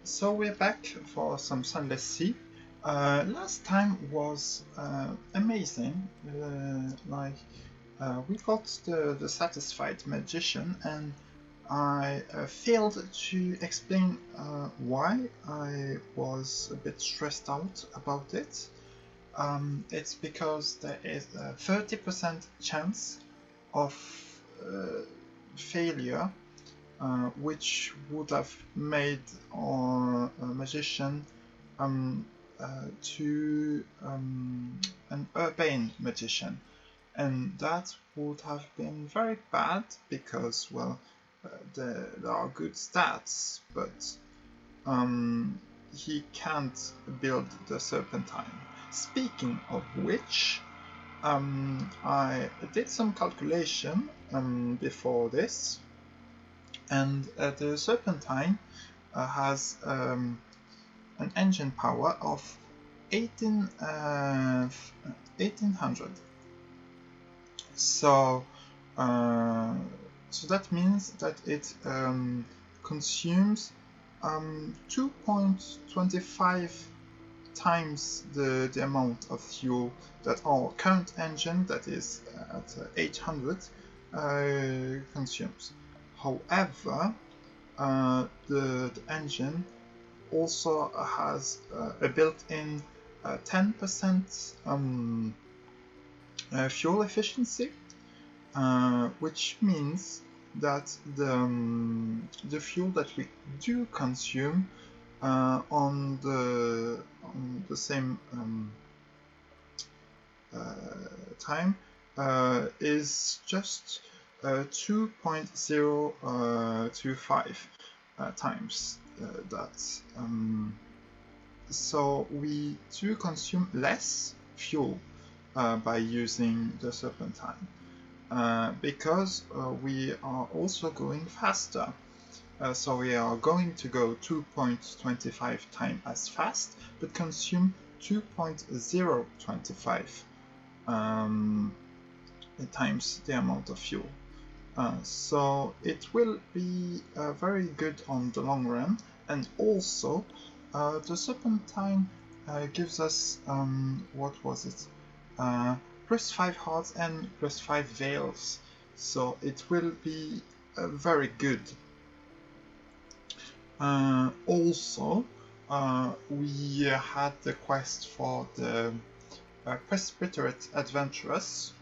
So we're back for some Sunless Sea. Last time was amazing. We got the satisfied magician, and I failed to explain why I was a bit stressed out about it. It's because there is a 30% chance of failure, which would have made our magician to an urbane magician, and that would have been very bad because, well, there are good stats, but he can't build the Serpentine. Speaking of which, I did some calculation before this, and the Serpentine has an engine power of 1800. So that means that it consumes 2.25 times the amount of fuel that our current engine, that is at 800, consumes. However, the engine also has a built-in 10% fuel efficiency, which means that the fuel that we do consume on the same time is just 2.025 times that. So we do consume less fuel by using the Serpentine, because we are also going faster. So we are going to go 2.25 times as fast, but consume 2.025 times the amount of fuel. So it will be very good on the long run, and also the Serpentine gives us, what was it? Plus 5 hearts and plus 5 veils, so it will be very good. Also, we had the quest for the Presbyterate adventurers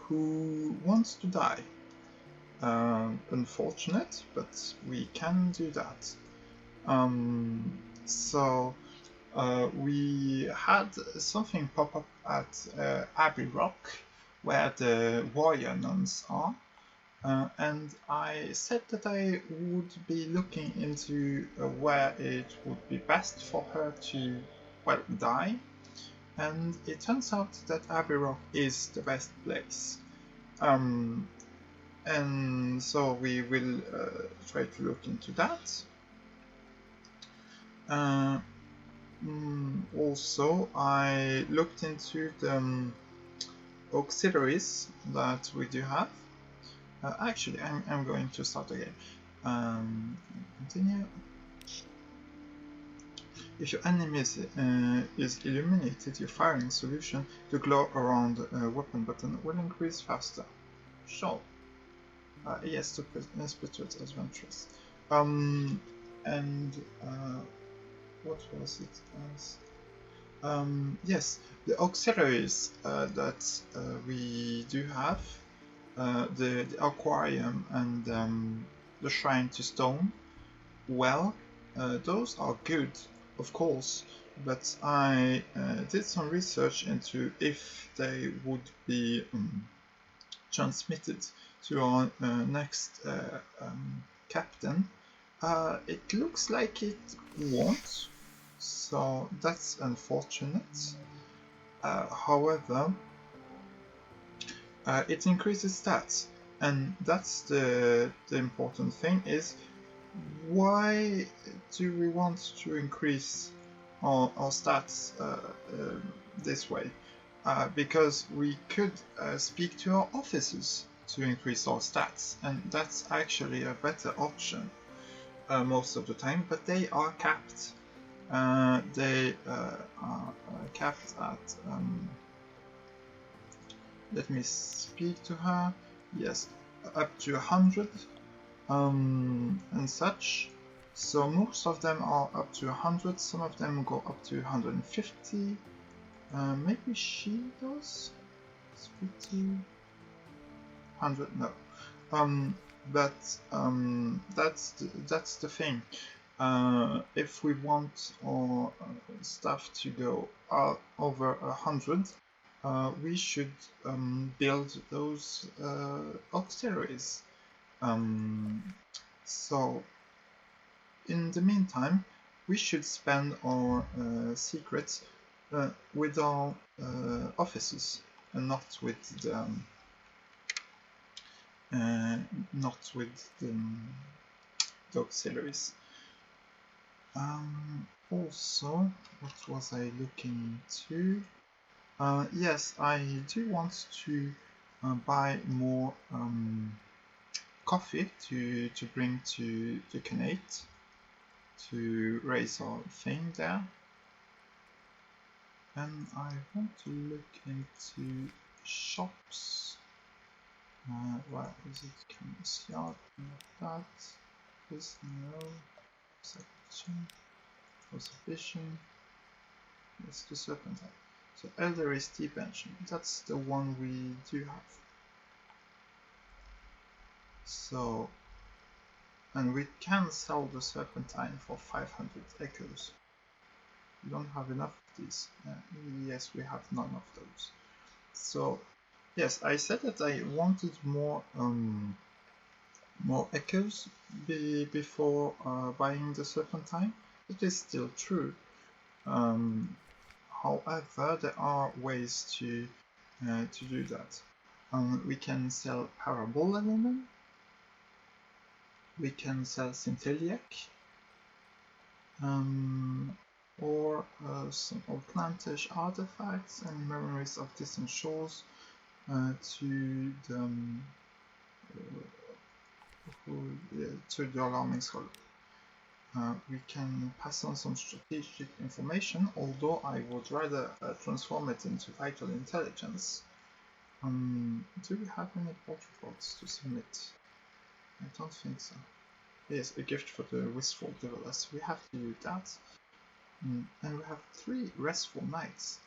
who wants to die. Unfortunate, but we can do that. So we had something pop up at Abbey Rock, where the warrior nuns are, and I said that I would be looking into where it would be best for her to, well, die, and it turns out that Abbey Rock is the best place. And so we will try to look into that. Also, I looked into the auxiliaries that we do have. Actually, I'm going to start again. Continue. If your enemy is illuminated, your firing solution, the glow around a weapon button will increase faster. Sure. Yes, to Presbyterate adventurers. What was it as? Yes, the auxiliaries that we do have, the aquarium and the shrine to stone, well, those are good, of course, but I did some research into if they would be transmitted to our next captain. It looks like it won't, so that's unfortunate. However, it increases stats, and that's the important thing, is why do we want to increase our stats this way? Because we could speak to our officers to increase our stats, and that's actually a better option. most of the time, but they are capped. They are capped at, let me speak to her, yes, up to 100 and such. So most of them are up to 100, some of them go up to 150. Maybe she does? Speak to 100, no. But that's the thing. If we want our stuff to go over 100, we should build those auxiliaries. So in the meantime, we should spend our secrets with our officers and not with the auxiliaries. Also, what was I looking into? Yes, I do want to buy more coffee to bring to the Khanate to raise our thing there. And I want to look into shops. Where is it? Chemist yard, not that. This, no. Section. Exhibition. It's the Serpentine. So Elder is Tea Pension. That's the one we do have. So, and we can sell the Serpentine for 500 echoes. We don't have enough of these. Yes, we have none of those. So, yes, I said that I wanted more echoes before buying the Serpentine. It is still true. However, there are ways to do that. We can sell Parabol Element. We can sell Centelliac. Or some outlandish artifacts and memories of distant shores to the alarming scholar. We can pass on some strategic information, although I would rather transform it into vital intelligence. Do we have any protocols to submit? I don't think so. Yes, a gift for the wistful developers. We have to do that. And we have 3 restful nights.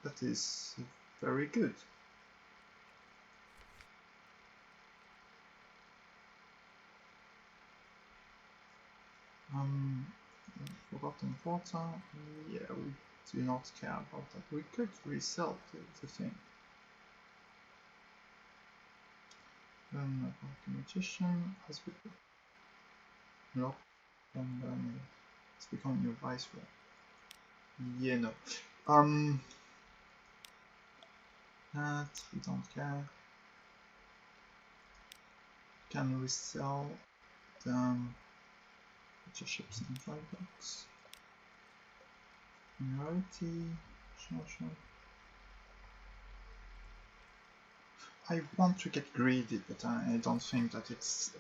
That is very good. Forgotten water. Yeah, we do not care about that. We could resell the thing. Then about the magician has become locked, and then it's become your viceroy. Yeah, no. That we don't care. Can we sell the ships and dry docks? Minority, sure. I want to get greedy, but I don't think that it's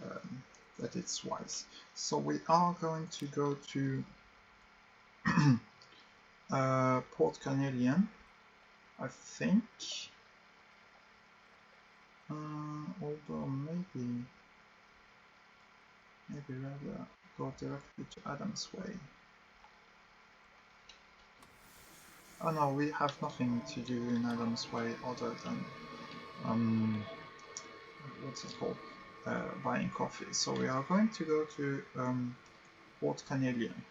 wise. So we are going to go to Port Carnelian, I think. Although maybe rather go directly to Adam's Way. Oh no, we have nothing to do in Adam's Way other than what's it called? Buying coffee. So we are going to go to Port Carnelian.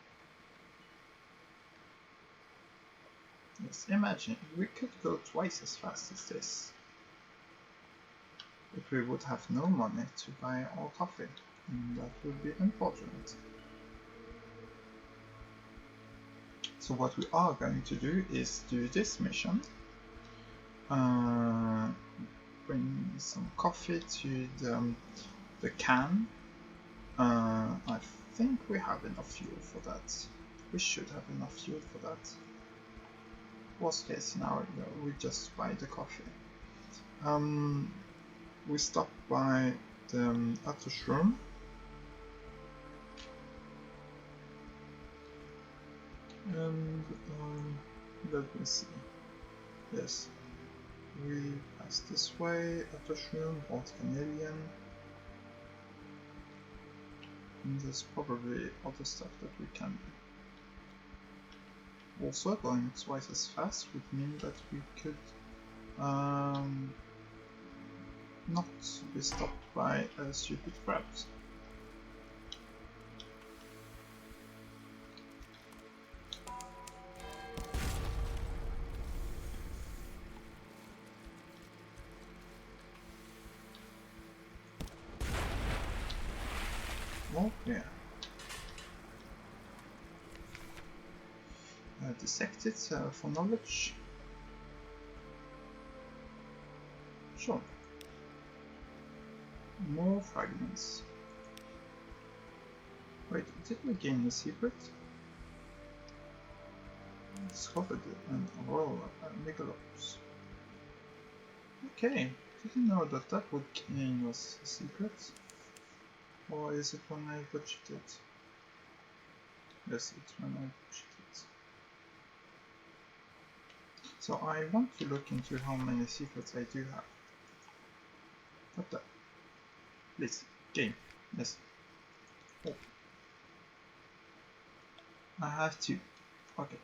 Yes, imagine we could go twice as fast as this. But we would have no money to buy our coffee, and that would be unfortunate. So what we are going to do is do this mission. Bring some coffee to the can. I think we have enough fuel for that. We should have enough fuel for that. Worst case scenario, we just buy the coffee. We stop by the Attush room. And let me see. Yes, we pass this way. Autoshroom, Old Canadian. And there's probably other stuff that we can do. Also, going twice as fast would mean that we could not be stopped by stupid crabs. Oh, yeah. Dissect it for knowledge. Sure. More fragments. Wait, did we gain a secret? Discovered an Aurora Megalops. Okay, didn't know that that would gain us a secret. Or is it when I budgeted it? Yes, it's when I budgeted it. So I want to look into how many secrets I do have. What the? Please, game. Yes. Oh. I have 2. Okay.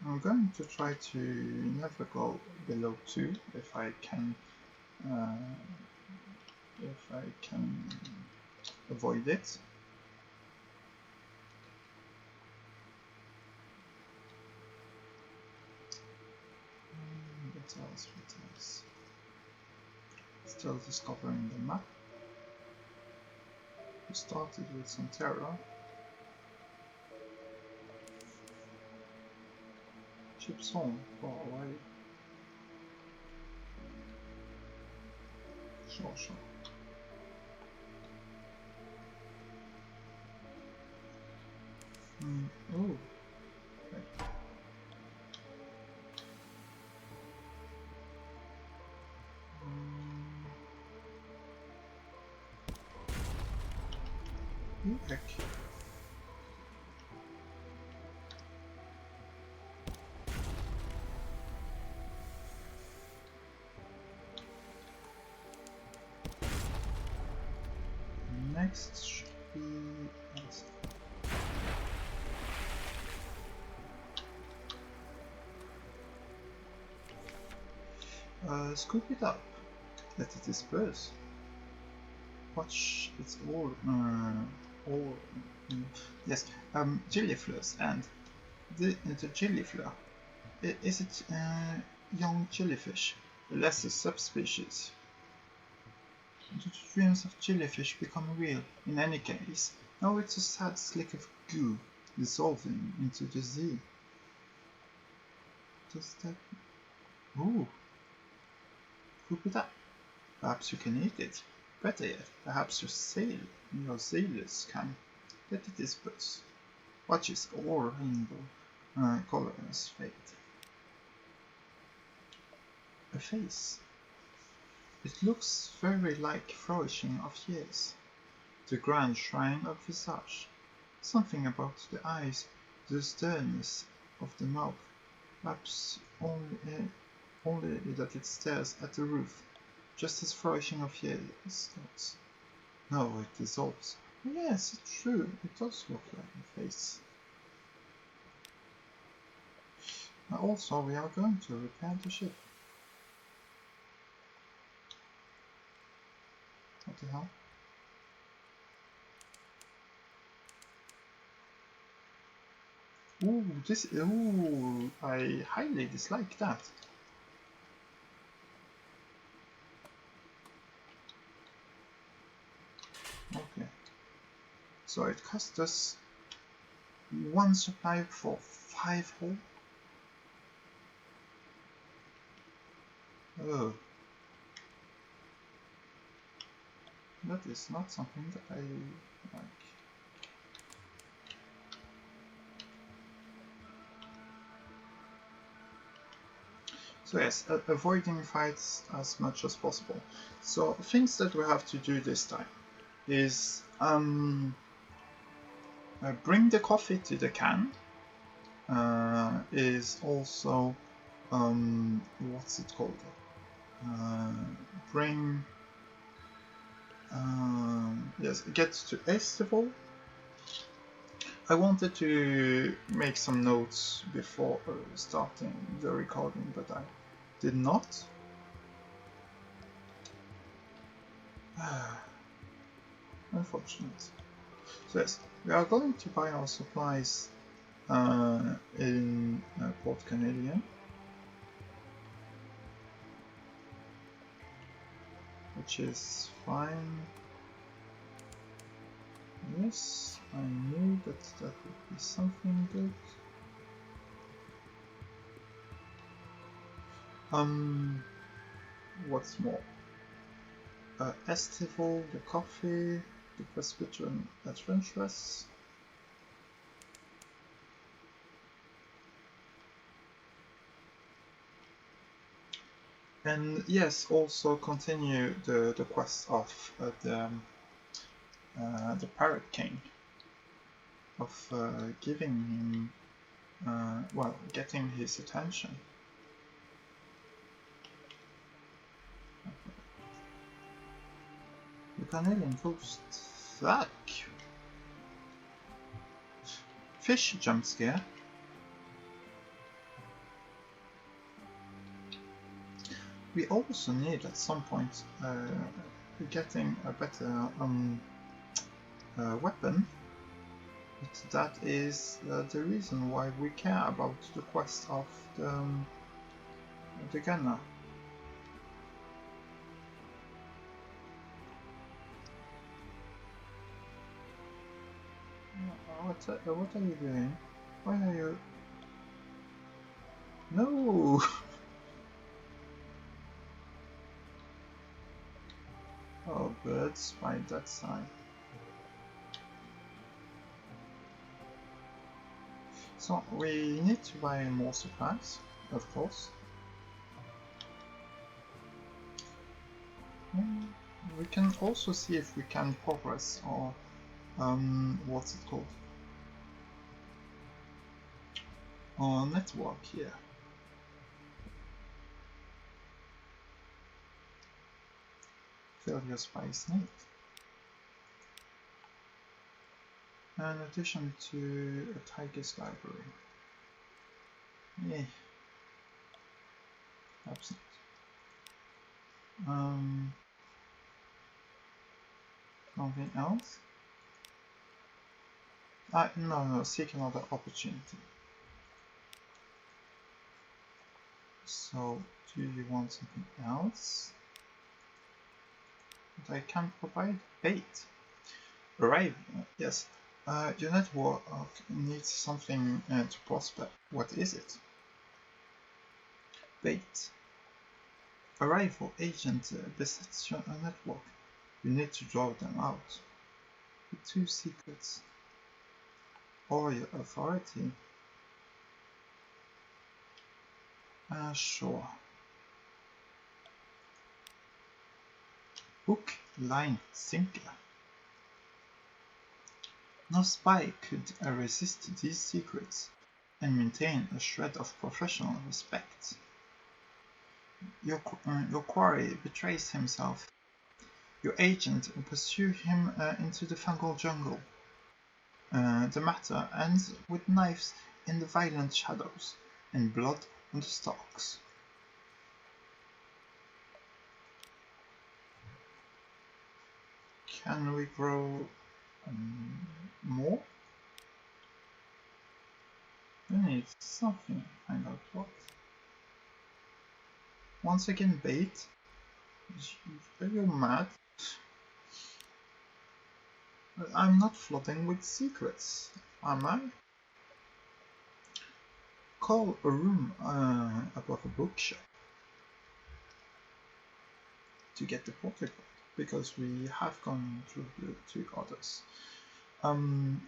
I'm going to try to never go below 2 if I can avoid it. What else? Still discovering the map. We started with some terror. Ship's home, far away. Sure. Oh. Okay. Heck. Next should be scoop it up. Let it disperse. Watch it's all yes, jellyflowers and the jellyflower. Is it young jellyfish, the lesser subspecies? Do the dreams of jellyfish become real in any case? No, it's a sad slick of goo dissolving into the sea. Does that... Ooh! Cook it up. Perhaps you can eat it. Better yet, perhaps your sailors can. Let it disperse. Watch its all rainbow colors fade. A face. It looks very like flourishing of years. The grand shrine of visage. Something about the eyes, the sternness of the mouth. Perhaps only that it stares at the roof, just as flourishing of years does. No, it dissolves. Yes, it's true. It does look like a face. Also, we are going to repair the ship. What the hell? Ooh, I highly dislike that. Okay. So it cost us 1 supply for 5 whole. Oh. That is not something that I like. So yes, avoiding fights as much as possible. So things that we have to do this time is bring the coffee to the can, is also what's it called? Bring yes, get to Estival. I wanted to make some notes before starting the recording, but I did not. Unfortunate. So yes, we are going to buy our supplies in Port Canadian, which is fine. Yes, I knew that that would be something good. What's more? Estival, the coffee, the Presbyterian Adventuress. And yes, also continue the quest of the Pirate King, of giving him, well, getting his attention. The Canadian coast. Fuck! Fish jump scare. We also need at some point getting a better weapon. But that is the reason why we care about the quest of the gunner. What are you doing? Why are you... No! Oh, birds by that side. So, we need to buy more supplies, of course. We can also see if we can progress or what's it called? Our network here. Failures by snake. In addition to a tiger's library. Yay. Absent. Something else? No, seek another opportunity. So, do you want something else? But I can provide bait. Arrive, yes. Your network needs something to prosper. What is it? Bait. Arrival agent besets your network. You need to draw them out. The two secrets. Or your authority. Sure. Hook, line, sinker. No spy could resist these secrets and maintain a shred of professional respect. Your quarry betrays himself. Your agent pursues him into the fungal jungle. The matter ends with knives in the violent shadows and blood on the stalks. Can we grow more? We need something, find out what. Once again bait? Are you mad? I'm not flooding with secrets, am I? Call a room above a bookshop to get the portrait, because we have gone through the two others.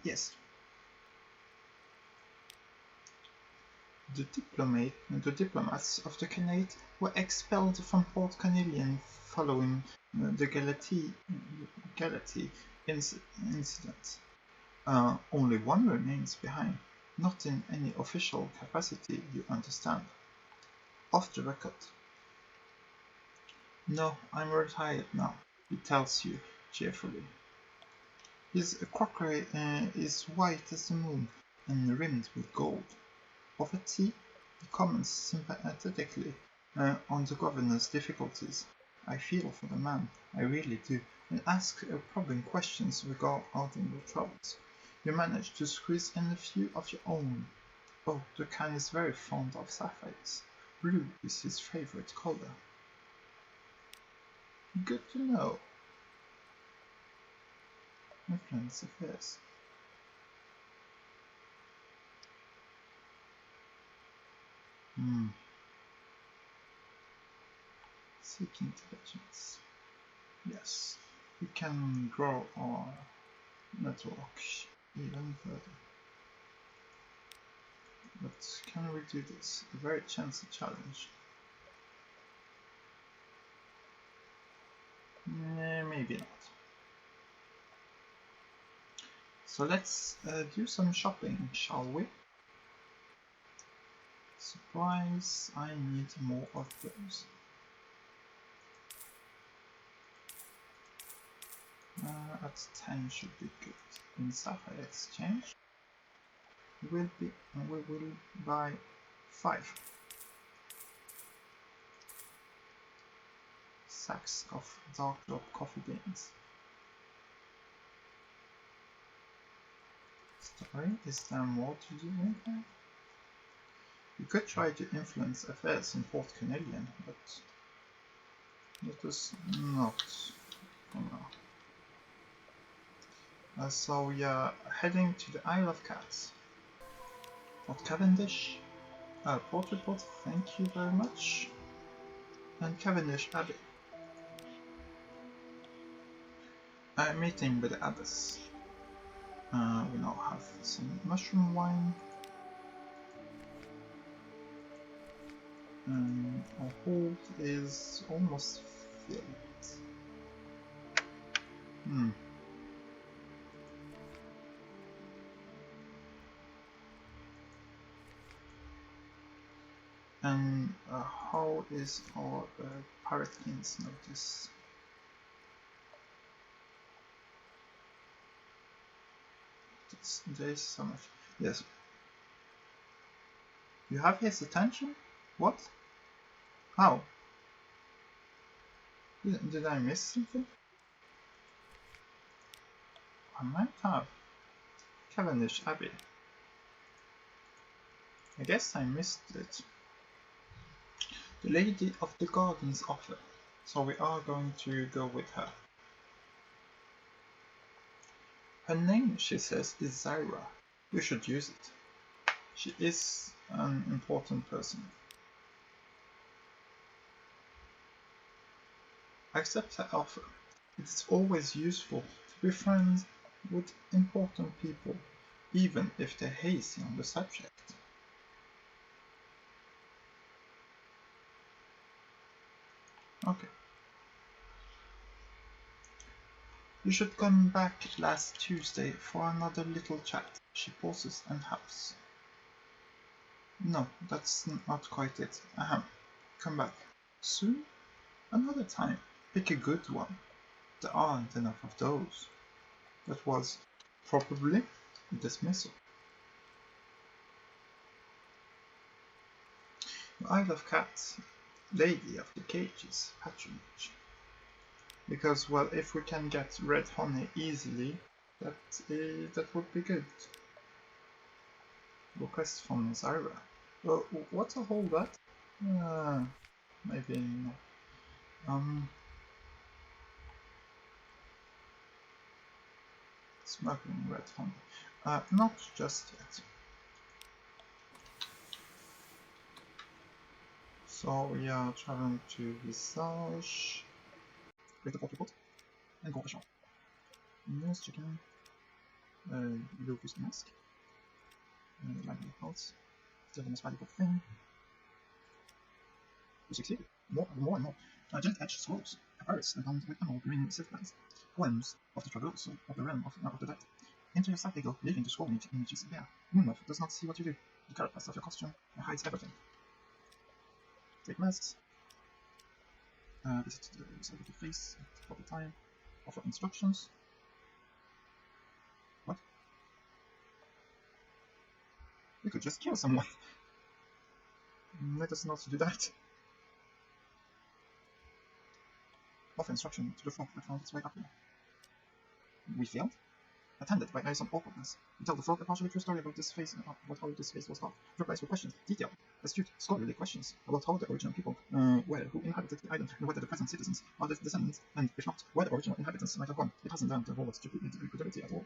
Yes. The diplomats of the Khanate were expelled from Port Canadian following the Galati incident. Only one remains behind. Not in any official capacity, you understand. Off the record. No, I'm retired now, he tells you cheerfully. His crockery is white as the moon and rimmed with gold. Over tea, he comments sympathetically on the governor's difficulties. I feel for the man, I really do, and ask probing questions regarding your troubles. You manage to squeeze in a few of your own. Oh, the Khan is very fond of sapphires. Blue is his favorite color. Good to know. Influence affairs. Seek intelligence. Yes, we can grow our network even further. But can we do this? A very chancy challenge. Maybe not. So let's do some shopping, shall we? Supplies, I need more of those. At 10 should be good. In Sapphire Exchange, we will buy 5 sacks of dark drop coffee beans. Sorry, is there more to do in here? You could try to influence affairs in Port Canadian, but let us not for now. So we are heading to the Isle of Cats. Port Cavendish, Port Report, thank you very much. And Cavendish Abbey. Meeting with the Abbess. We now have some mushroom wine. Our hold is almost filled. And how is our Pirate King's notice? There is so much. Yes. You have his attention? What? How? Did I miss something? I might have. Cavendish Abbey. I guess I missed it. The Lady of the Gardens offer, so we are going to go with her. Her name, she says, is Zyra. You should use it. She is an important person. Accept her offer. It is always useful to be friends with important people, even if they're hazy on the subject. Okay. You should come back last Tuesday for another little chat. She pauses and huffs. No, that's not quite it. Come back. Soon? Another time. Pick a good one. There aren't enough of those. That was probably a dismissal. The Isle of Cats, Lady of the Cage's patronage. Because, well, if we can get red honey easily, that would be good. Request from Zyra. What's a hold that? Maybe not. Smuggling red honey. Not just yet. So we are traveling to Visage. Break the port and go ashore. Nurse chicken. Lucas mask. Lightning pulse. Still the most valuable thing. We succeeded. More and more. Giant edge scrolls. Papyrus bound with emerald green silk lines. Poems of the traversal of the realm of the dead. Into your sight they go, leaving the scroll images bare. Moonmouth does not see what you do. The carapace of your costume hides everything. Take masks. Visit the side of the face at the proper time. Offer instructions. What? We could just kill someone. Let us not do that. Offer instruction to the frog that found its way up here. We failed? Attended by some awkwardness. We tell the frog a partially true story about this face and about how this face was carved. Replies with questions, detailed, astute, scholarly questions about how the original people were, who inhabited the island, and whether the present citizens are the descendants, and if not, where the original inhabitants might have gone. It hasn't learned the whole stupidity at all.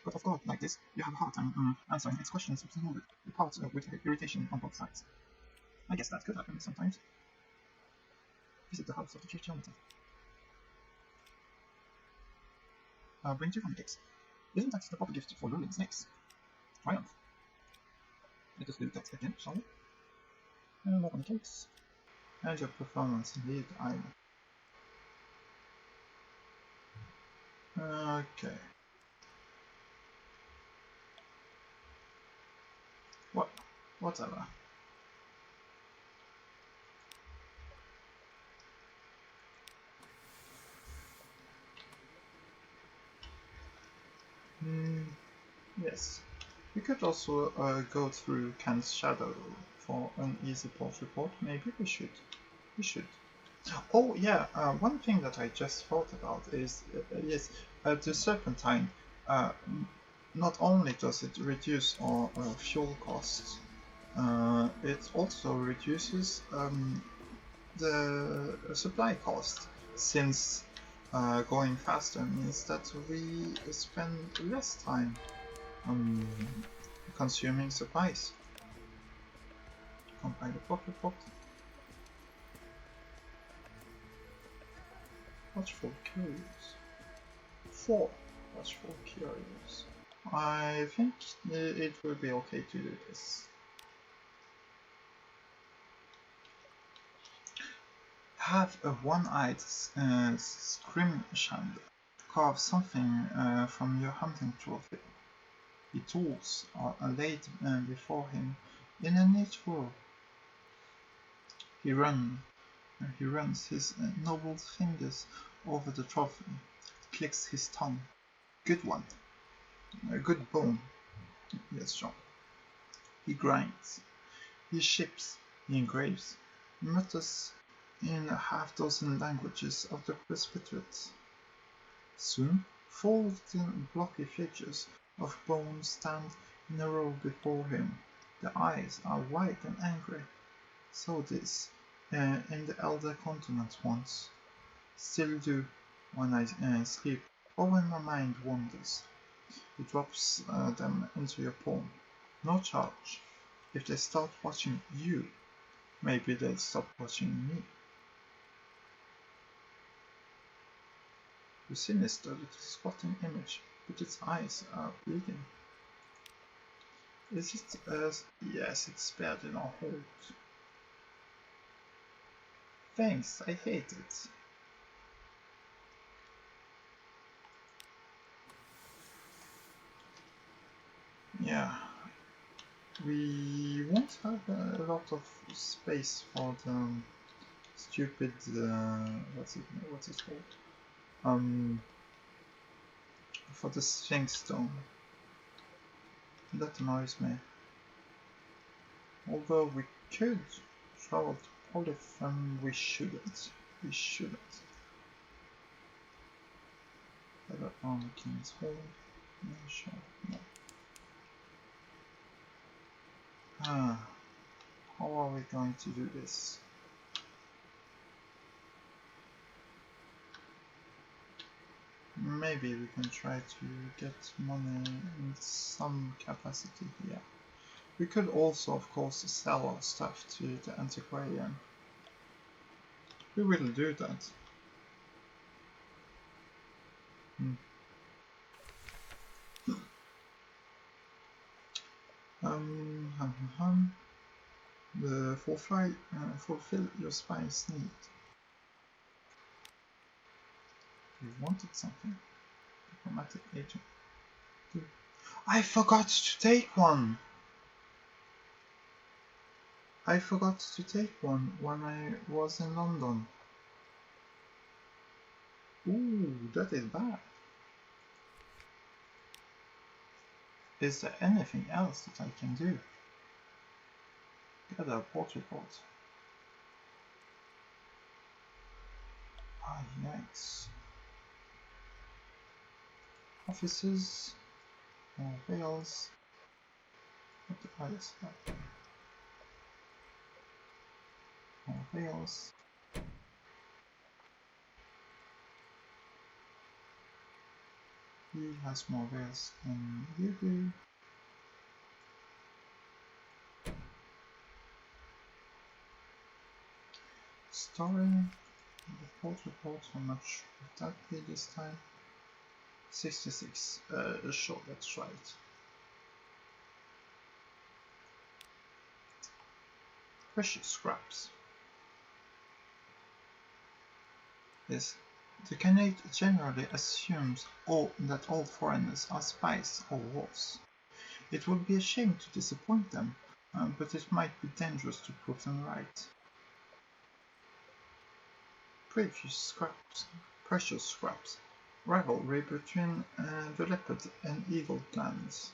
But of God, like this, you have a hard time answering its questions with parts with irritation on both sides. I guess that could happen sometimes. Visit the house of the chief geometer. Bring 2 honey cakes. Isn't that the proper gift for ruling snakes? Triumph. Let us do that again, shall we? More honey cakes. And your performance indeed, Okay. Whatever. Yes. We could also go through Ken's shadow for an easy port report. Maybe we should. We should. Oh yeah, one thing that I just thought about is, yes, the Serpentine, not only does it reduce our fuel costs, it also reduces the supply cost, since going faster means that we spend less time consuming supplies. Compile the port report. Watchful Curious. 4 Watchful Curious. I think it will be okay to do this. Have a one-eyed scrimshand carve something from your hunting trophy. The tools are laid before him in a neat row. He runs his noble fingers over the trophy, clicks his tongue. Good one. A good bone. Yes, John. He grinds. He ships. He engraves. Mutters in a half-dozen languages of the Presbyterate. Soon, folded blocky figures of bone stand in a row before him. The eyes are wide and angry. So this in the elder continent once. Still do when I sleep or when my mind wanders. He drops them into your palm. No charge. If they start watching you, maybe they'll stop watching me. The sinister little squatting image, but its eyes are bleeding. Is it yes, it's spared in our hold. Thanks, I hate it. Yeah, we won't have a lot of space for the stupid, what's it called? For the Sphinx Stone. That annoys me. Although we could travel to Polyphone, we shouldn't. We shouldn't. Ever on the King's Hall? No, sure, no. How are we going to do this? Maybe we can try to get money in some capacity here. We could also, of course, sell our stuff to the antiquarian. We will do that. Fulfill your spy's need. You wanted something. Diplomatic agent. I forgot to take one! I forgot to take one when I was in London. Ooh, that is bad. Is there anything else that I can do? Get a port report. Ah, yikes. Officers, more whales. What the hell is that? More whales. He has more whales than you do. Story. The port report, how much would that be this time? 66. Sure, let's try it. Precious scraps. Yes, the Khanate generally assumes that all foreigners are spies or wolves. It would be a shame to disappoint them, but it might be dangerous to prove them right. Precious scraps. Rivalry between the leopard and eagle clans.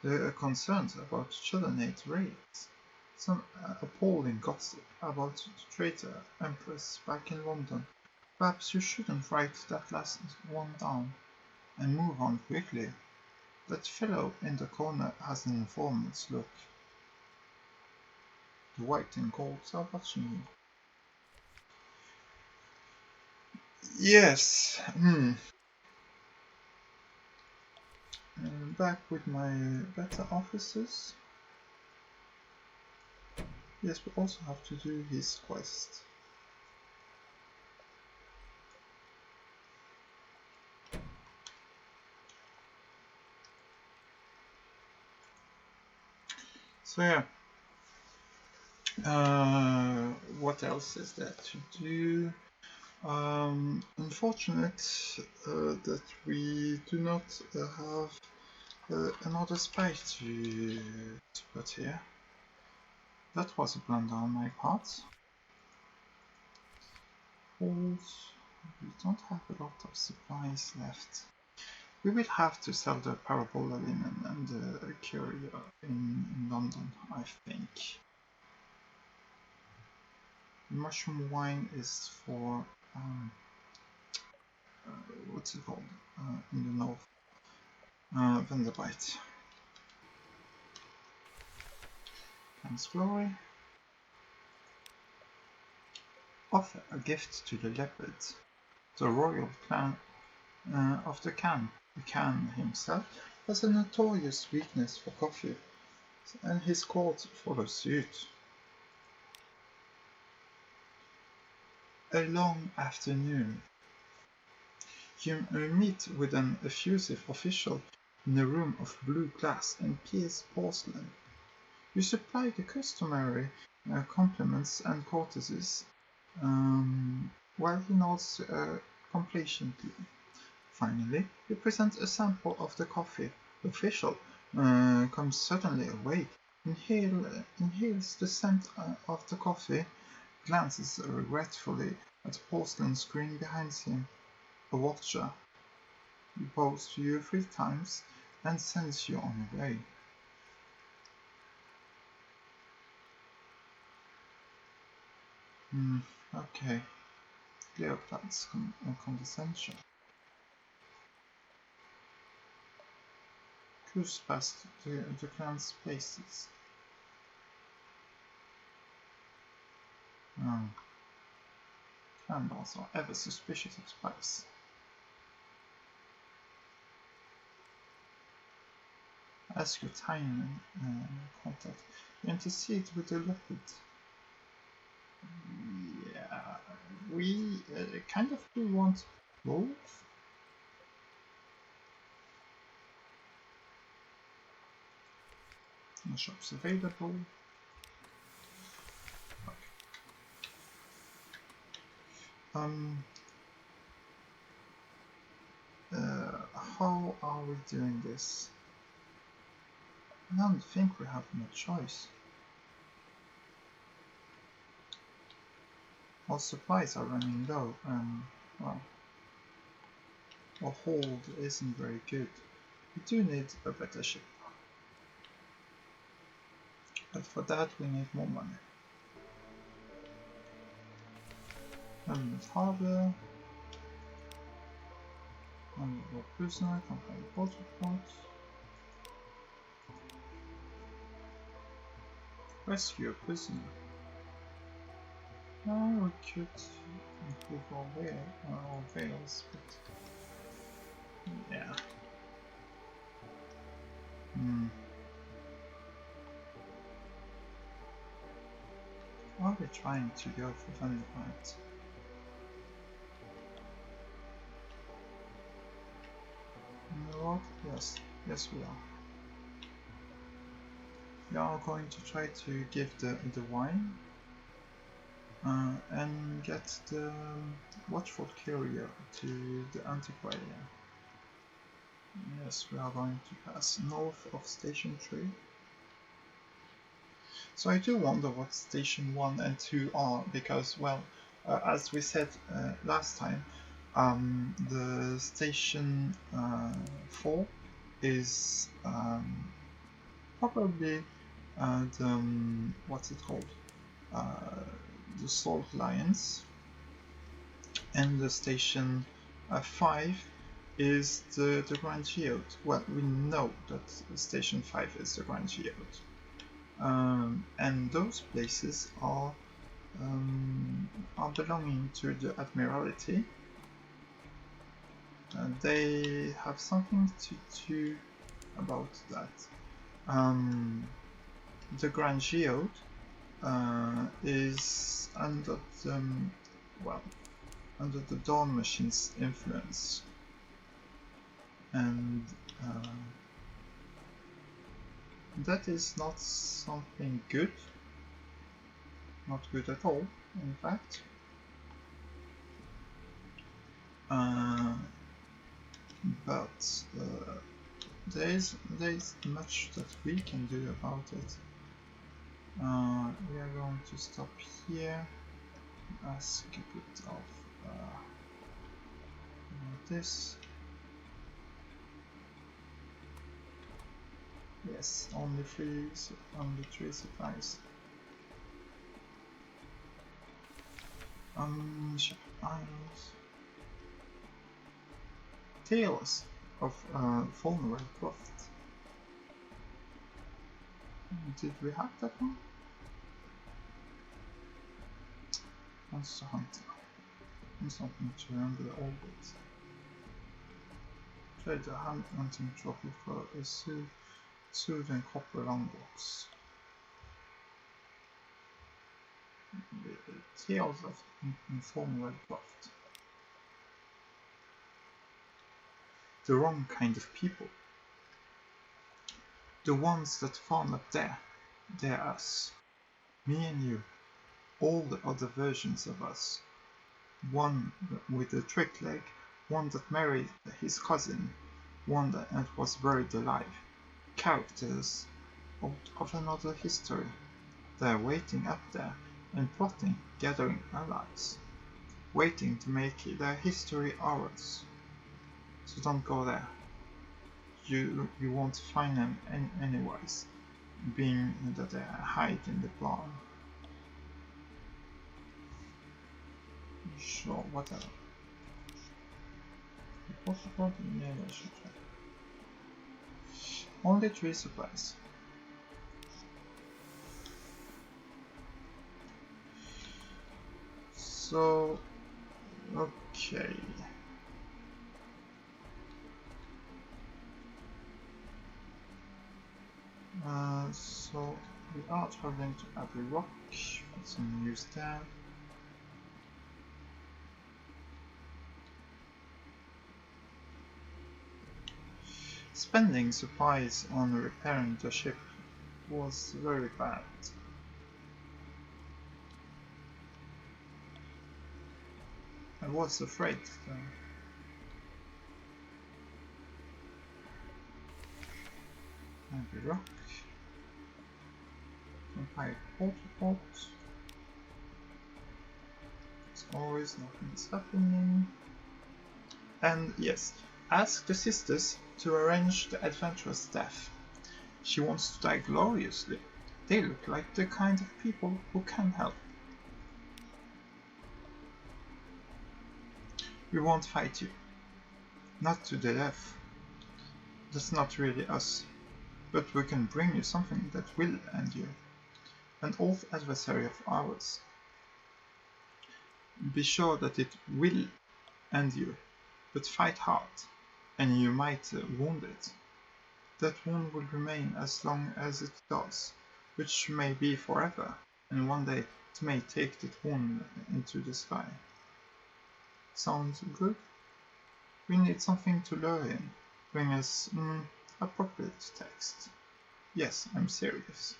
There are concerns about Chilonate raids. Some appalling gossip about the traitor Empress back in London. Perhaps you shouldn't write that last one down and move on quickly. That fellow in the corner has an informant's look. The white and golds are watching you. Yes. Back with my better officers. Yes, we also have to do his quest. So yeah. What else is there to do? Unfortunate that we do not have another spy to put here. That was a blunder on my part. Hold. We don't have a lot of supplies left. We will have to sell the parabola linen and the curio in London, I think. The mushroom wine is for what's it called in the north? Vanderbite. Thanks, Glory. Offer a gift to the leopard. The royal clan of the Khan. The Khan himself has a notorious weakness for coffee, and his court follows suit. A long afternoon. You meet with an effusive official in a room of blue glass and pierced porcelain. You supply the customary compliments and courtesies, while he nods complacently. Finally, you present a sample of the coffee. The official comes suddenly awake, inhales the scent of the coffee, glances regretfully at the porcelain screen behind him. A watcher. He bows to you 3 times and sends you on your way. Okay. Cleopat's condescension. Cruise past the clan's places. Candles are ever suspicious of spice. Ask your tiny contact. You intercede with the leopard. Yeah, we kind of do want both. The shop's available. Okay. How are we doing this? I don't think we have much choice. Our supplies are running low, and well, our hold isn't very good. We do need a better ship. But for that we need more money. Permanent harbor. Honorable prisoner, company protocol. Rescue a prisoner. We could improve our veils, but yeah. Are we trying to go for Vanderbilt? You know what? Yes we are. We are going to try to give the wine and get the watchful courier to the antiquary. Yes, we are going to pass north of Station 3. So I do wonder what Station 1 and 2 are, because, well, as we said last time, the Station 4 is probably the, what's it called? The Salt Lions, and the Station 5 is the Grand Geode. Well, we know that Station 5 is the Grand Geode. And those places are belonging to the Admiralty. They have something to do about that. The Grand Geode is under the, under the Dawn Machine's influence, and that is not something good, not good at all, in fact. But there is much that we can do about it. We are going to stop here, ask a bit of this. Yes, only three supplies. Ship islands. Tales of Vulnerable Prophet. Did we have that one? Monster Hunter. And something to remember the old bits. Trade a hunting trophy for a suit and copper longbox. Tales of Informal Craft. The wrong kind of people. The ones that farm up there, they're us. Me and you. All the other versions of us. One with a trick leg, one that married his cousin, one that was buried alive. Characters of another history. They're waiting up there and plotting, gathering allies. Waiting to make their history ours. So don't go there. You won't find them anyways, being that they hide in the barn. Sure, whatever. Yeah, I should try. Only 3 supplies. So, okay. So we are traveling to Abbey Rock. Put some news there. Spending supplies on repairing the ship was very bad. I was afraid. Abbey Rock. Vampire Waterport. As always, nothing's happening. And yes, ask the sisters to arrange the adventurer's death. She wants to die gloriously. They look like the kind of people who can help. We won't fight you. Not to the death. That's not really us. But we can bring you something that will end you. An old adversary of ours. Be sure that it will end you, but fight hard, and you might wound it. That wound will remain as long as it does, which may be forever, and one day it may take that wound into the sky. Sounds good? We need something to lure in. Bring us appropriate text. Yes, I'm serious.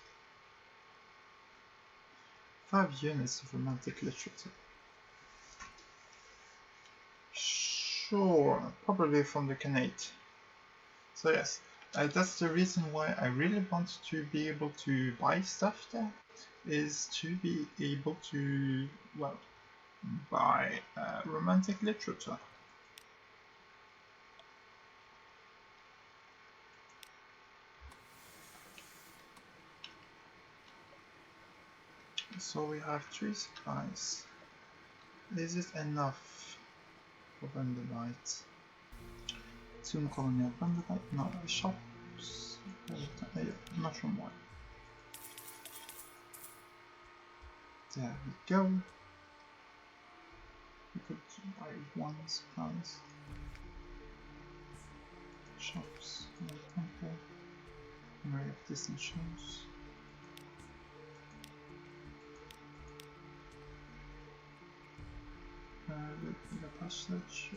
5 units of romantic literature. Sure, probably from the Khanate. So yes, that's the reason why I really want to be able to buy stuff there, is to be able to, well, buy romantic literature. So we have 3 supplies. Is it enough for Vanderbilt? Soon colony of Vanderbilt? No, shops. Yeah, mushroom one. There we go. We could buy 1 supplies. Shops, temple, array of Disney shows. The passage to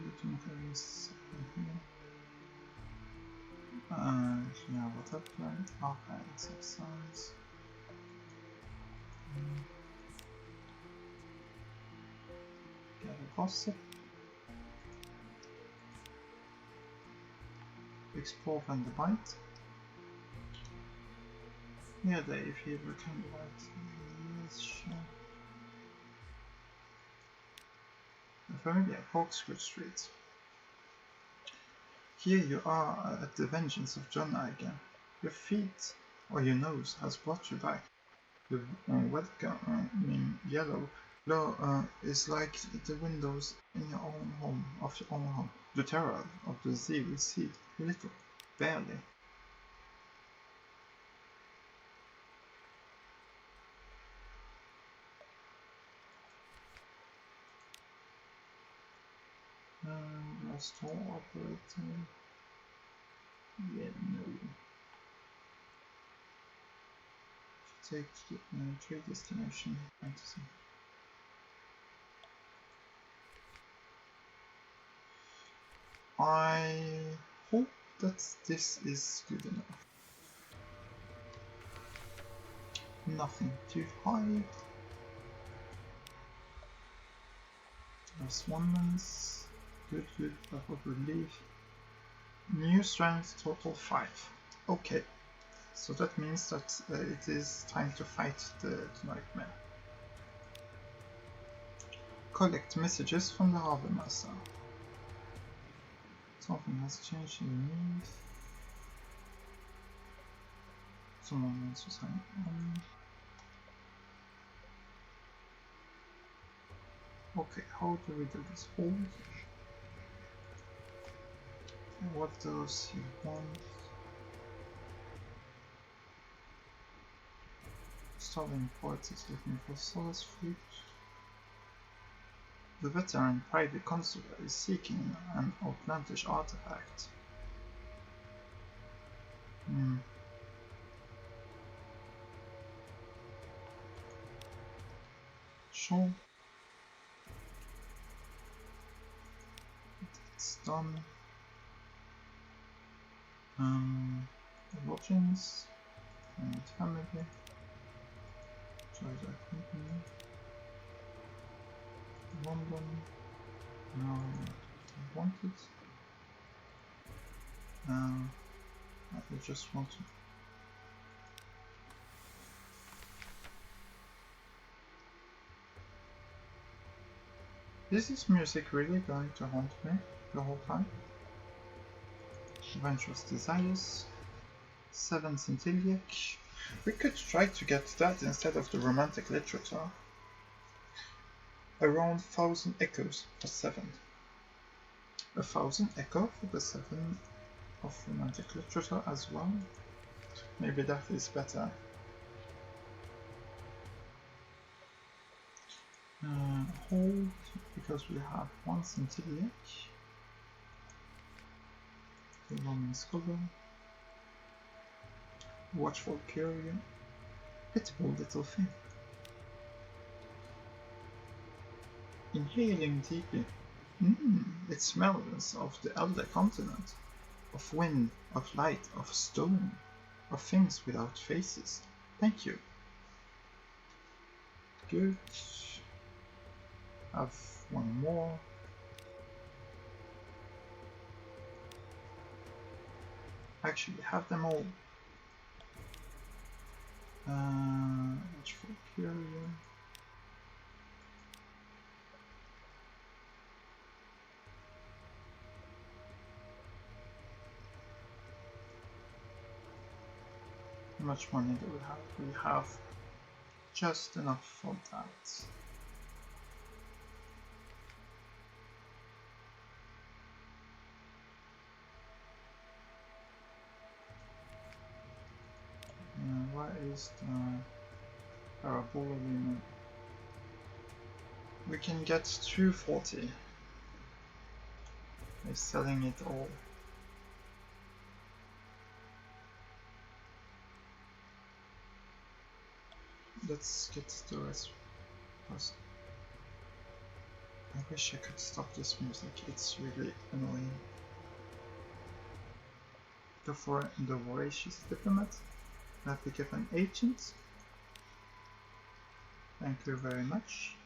the Tomatoes here. Yeah, what up then? Archives of science. Gather gossip. Explore Vanderbilt. Yeah, Dave, here we can write. Yes, sure. Familiar Corkscrew Street. Here you are at the vengeance of John again. Your feet, or your nose, has brought you back. The welcoming yellow glow is like the windows in your own home, of your own home. The terror of the sea will recede, little, barely. Restore operating. Yeah, no. Take trade destination fantasy. I hope that this is good enough. Nothing too high. There's 1 month. Good, level of relief. New strength total 5. Okay. So that means that it is time to fight the nightmare. Collect messages from the Harbour Master. Something has changed in the news. Someone wants to sign on. Okay, how do we do this? Hold. What does he want? Starving poet is looking for solace fruit. The veteran private constable is seeking an outlandish artifact. Sure. It's done. Lodgings and family. Choose a company. London. No, I want it. I just want to... Is this music really going to haunt me the whole time? Adventurous Desires, 7 Centilliac. We could try to get that instead of the romantic literature. Around 1000 echoes for 7. 1000 echo for the 7 of romantic literature as well. Maybe that is better. Hold, because we have 1 Centilliac. The Roman Scholar. Watchful Courier. Pitiful little thing. Inhaling deeply. It smells of the elder continent. Of wind, of light, of stone. Of things without faces. Thank you. Good. Have one more. Actually, have them all. Watchful Courier. How much money do we have? We have just enough for that. Where is the parabola limit? We can get 240 by selling it all. Let's get the rest first. I wish I could stop this music, it's really annoying. Go for the voracious diplomat. That we get an agent. Thank you very much.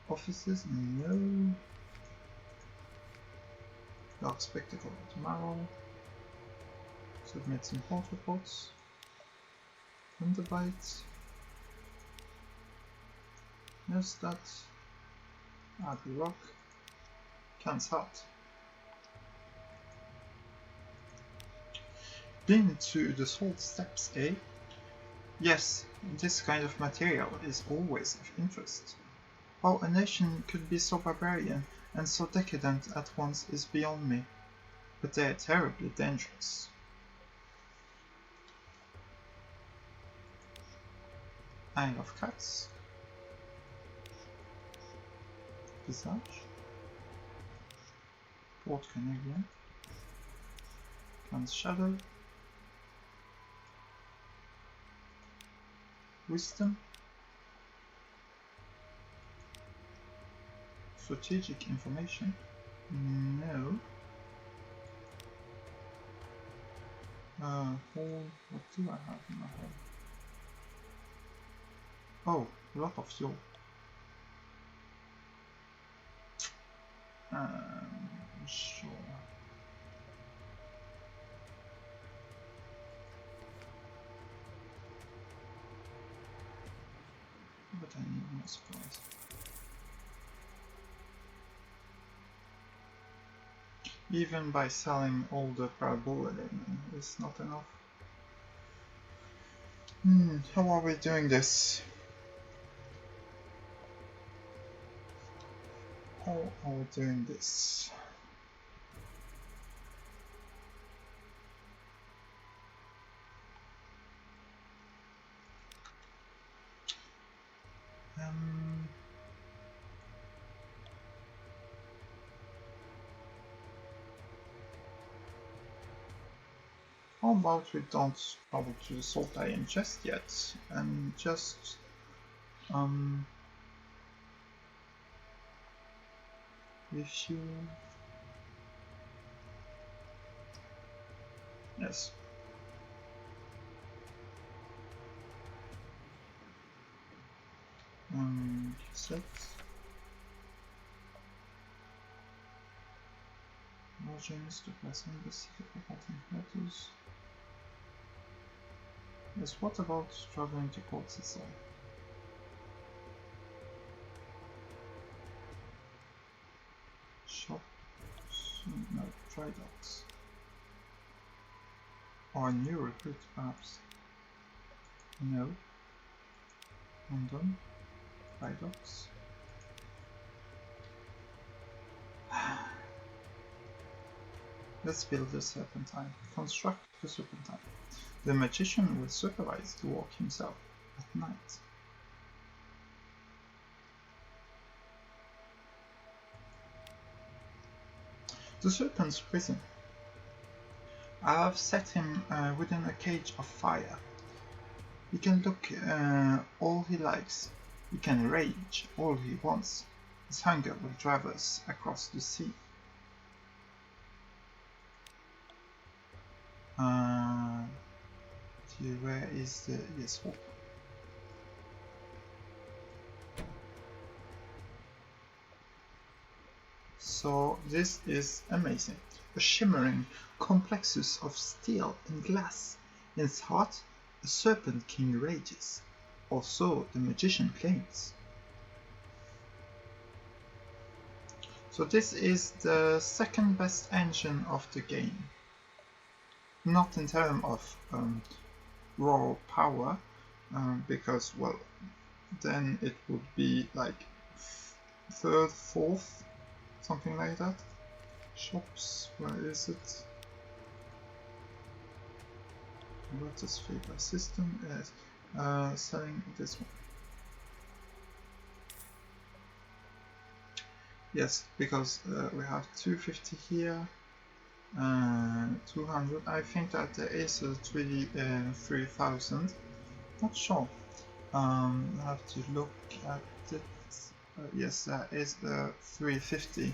Offices, no. Dark Spectacle tomorrow. Submit some port reports. Underbite. There's that. Add the rock. Can's heart. Been to the salt steppes, eh? Yes, this kind of material is always of interest. How a nation could be so barbarian and so decadent at once is beyond me, but they are terribly dangerous. Isle of Cats. Visage. Port Canadian. Can's Shadow. Wisdom. Strategic information. No. What do I have in my head? Oh, a lot of fuel. Sure. But I need more supplies. Even by selling all the parabola is not enough. How are we doing this? How are we doing this? How about we don't travel to the Salt Lion just yet, and just refuel. Yes. Set. genius to pass on the secret forgotten letters. Yes, what about traveling to Port Cecil? Shops? No, dry docks. Or a new recruit, perhaps? No. London? Dry docks? Let's build the Serpentine. Construct the Serpentine. The magician will supervise the work himself at night. The Serpent's prison. I have set him within a cage of fire. He can look all he likes. He can rage all he wants. His hunger will drive us across the sea. Where is the... yes, hope. So this is amazing. A shimmering complexus of steel and glass. In its heart, a serpent king rages. Or so the magician claims. So this is the second best engine of the game. Not in terms of raw power, because, well, then it would be like third, fourth, something like that. Shops, where is it? What is favor system? Yes, selling this one. Yes, because we have 250 here, 200. I think that there is a 3,000. Not sure. I have to look at it. Yes, there is a 350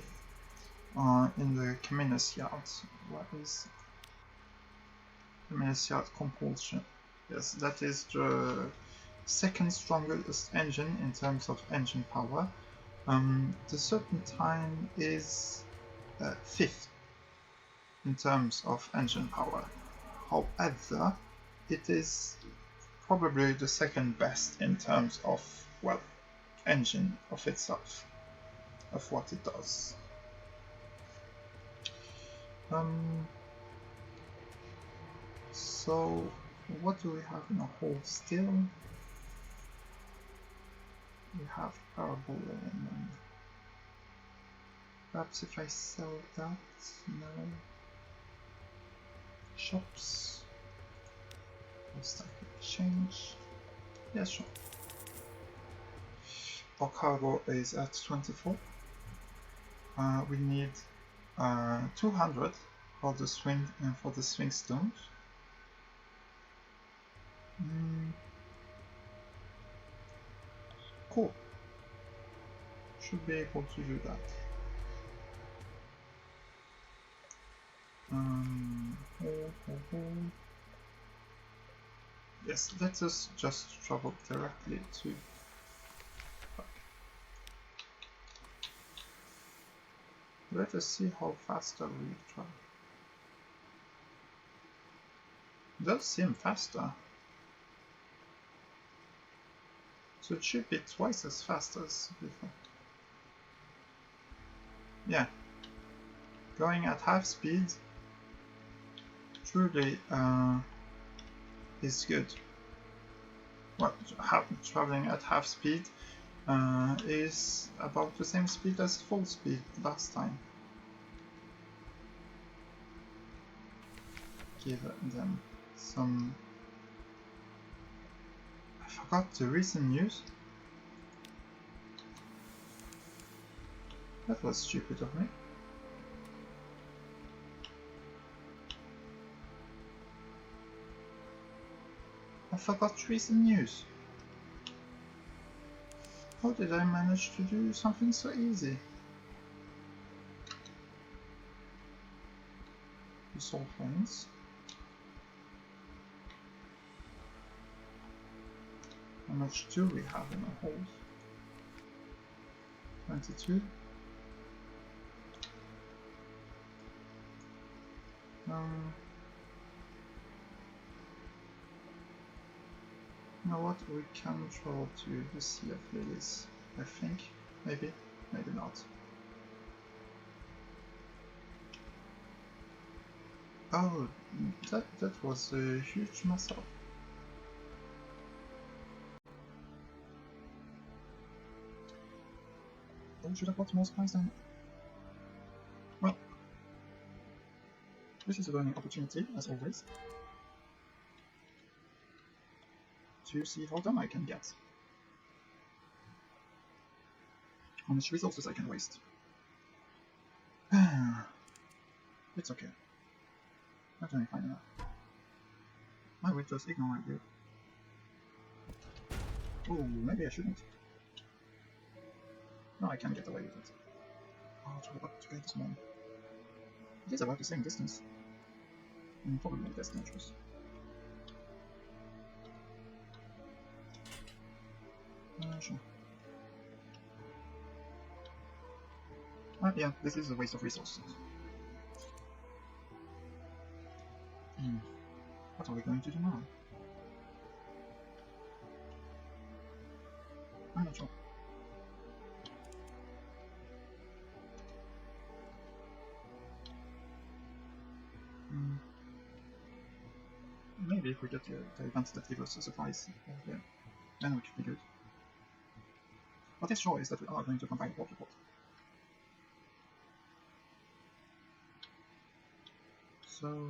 in the Communist Yard. What is Communist Yard compulsion? Yes, that is the second strongest engine in terms of engine power. The Serpentine is fifth in terms of engine power. However, it is probably the second best in terms of, well, engine of itself, of what it does. So what do we have in a hold still? We have Parable and perhaps if I sell that, no. Shops. Stack exchange. Yeah, sure. Our cargo is at 24. We need 200 for the swing stones. Cool. Should be able to do that. Yes, let us just travel directly to... Let us see how faster we travel. It does seem faster. So it should be twice as fast as before. Yeah. Going at half speed truly is good. Well, traveling at half speed is about the same speed as full speed last time. Give them some... I forgot the recent news. That was stupid of me. I forgot recent news. How did I manage to do something so easy? Resolve points. How much do we have in a hold? 22. Um, you know what? We can travel to the Sea of Lilies. I think. Maybe. Maybe not. Oh, that was a huge mess up. Oh, should I bought more supplies then? Well, this is a learning opportunity, as always, to see how dumb I can get. How much resources I can waste. It's okay. I'm doing fine enough. I will just ignore you. Oh, maybe I shouldn't. No, I can get away with it. I'll try up to get this one. It is about the same distance. And probably less dangerous. Sure. Yeah, this is a waste of resources. What are we going to do now? I'm not sure. Maybe if we get the events that give us a surprise, yeah, then we should be good. What is sure is that we are going to combine water pot. So,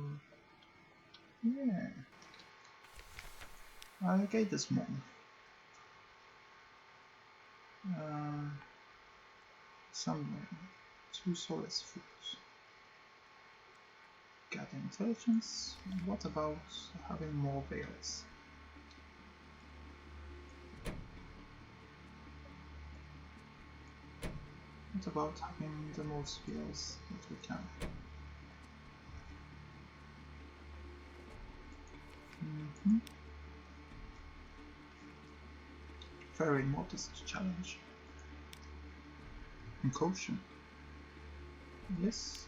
yeah. I'll get this one. Some 2 soulless fruits. Got intelligence. What about having more berries? What about having the most skills that we can? Very modest challenge. And caution. Yes,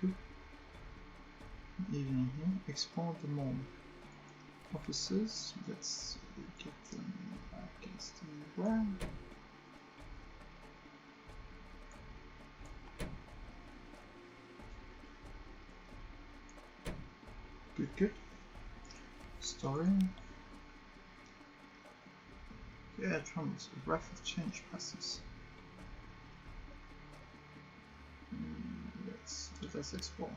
good. Evening here. Explore the mall. Officers. Let's get them against the wall. Good. Story. Yeah, trumps. A breath of change passes. Let's explore.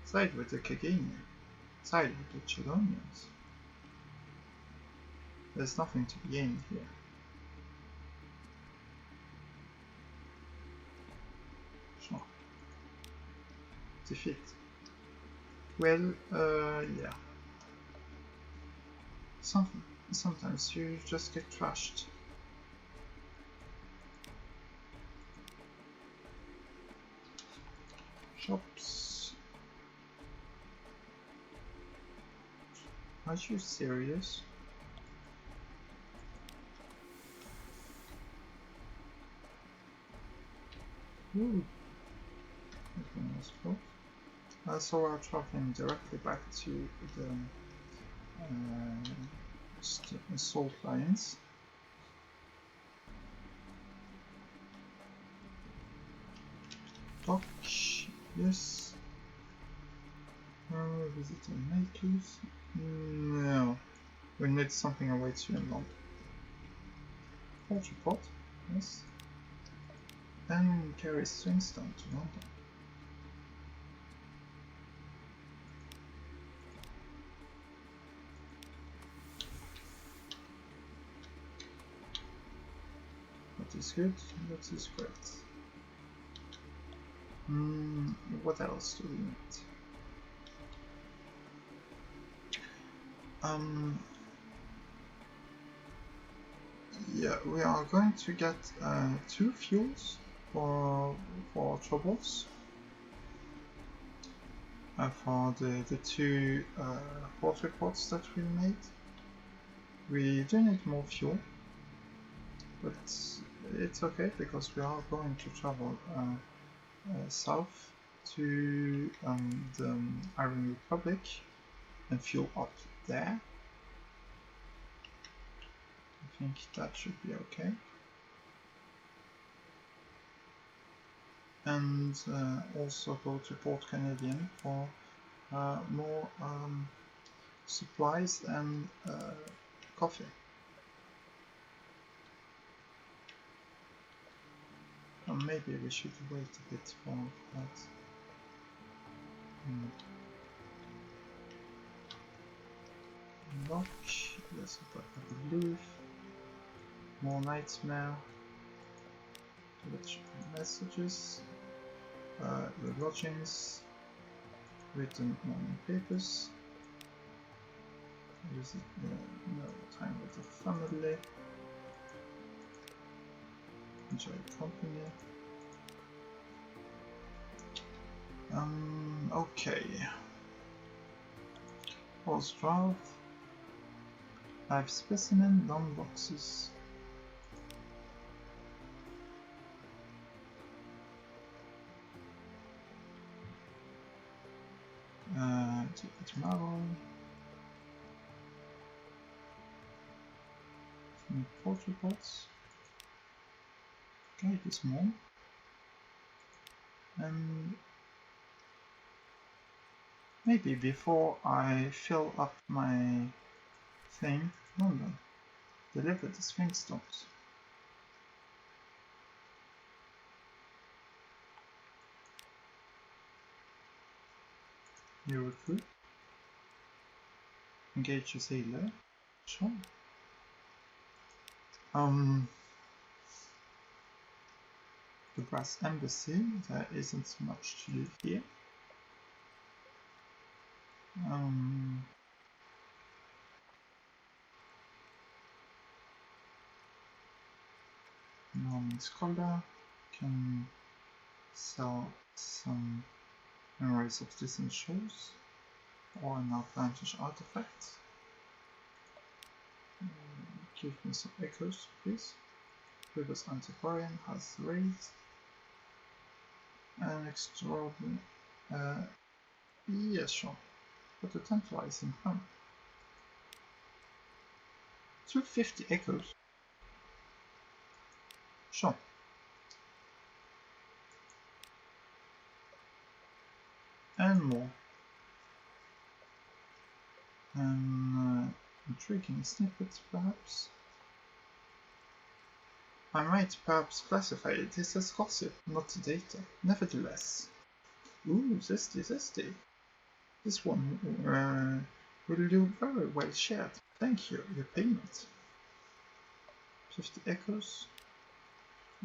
Side with the Kagini. Side with the Chelonians. There's nothing to be gained here. Sure. Defeat. Well, yeah. Sometimes you just get trashed. Shops. Are you serious? Ooh. That one was cool. So we're traveling directly back to the salt lines. Dock, yes. Visiting makers. No. We need something awaits you in London. Culture pot, yes. And carry Swingstone to London. That is good, that is great. What else do we need? Yeah, we are going to get 2 fuels for troubles. For the 2 water pots that we made. We do need more fuel, but it's okay because we are going to travel south to the Iron Republic and fuel up there. I think that should be okay. And also go to Port Canadian for more supplies and coffee. Or maybe we should wait a bit for that. Lock, let's put the blue. More nightmare. Messages. The lodgings. Written morning papers. Visit no time with the family. Enjoy company. Okay. Horse draft. Live specimen, long boxes. Tomorrow. Some portraits. Okay, this more. And maybe before I fill up my thing, London, deliver the swing stones. You recruit. Engage a sailor. Sure. The brass embassy, there isn't much to do here. Norman scholar can sell some memories of distant shores or an outlandish artifact. Give me some echoes, please. Previous antiquarian has raised an extraordinary. Yes, sure. But the Templar is in home. 250 echoes. Sure. And more. And intriguing snippets, perhaps. I might perhaps classify it as gossip, not data. Nevertheless. Ooh, zesty. This one will do very well shared. Thank you. Your payment. 50 echoes.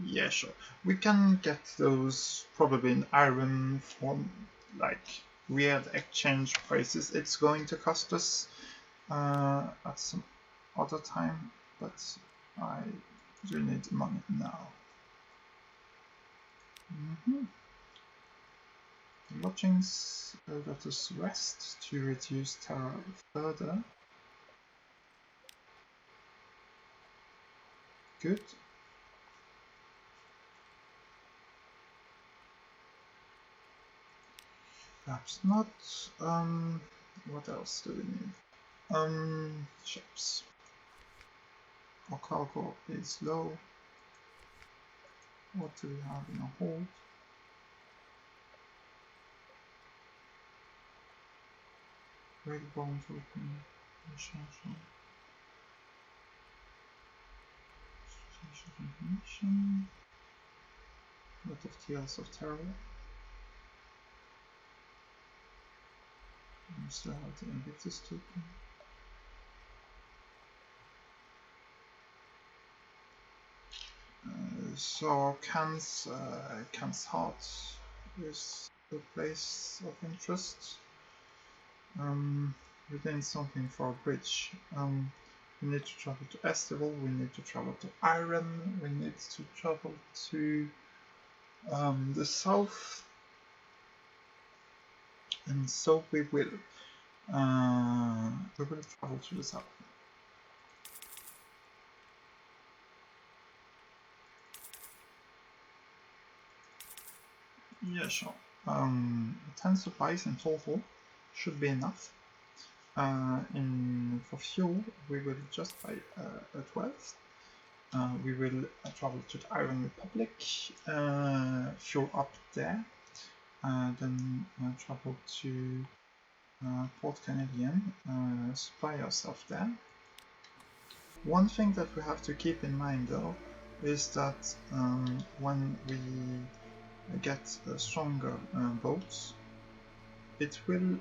Yeah, sure. We can get those probably in iron from like weird exchange prices. It's going to cost us at some other time, but I do need money now. Lodgings, let us rest to reduce terror further. Good. Perhaps not. What else do we need? Ships. Our cargo is low. What do we have in our hold? Red bones open. Information. A lot of Tears of Terror. We still have the Invictus token. So Can's Heart is the place of interest. We need something for a bridge. We need to travel to Estival, we need to travel to Iron, we need to travel to the south, and so we will travel to the south. Yeah, sure. 10 supplies in total should be enough. For fuel, we will just buy a 12. We will travel to the Iron Republic, fuel up there, then travel to Port Canadian, supply ourselves there. One thing that we have to keep in mind though is that when we get stronger boats, it will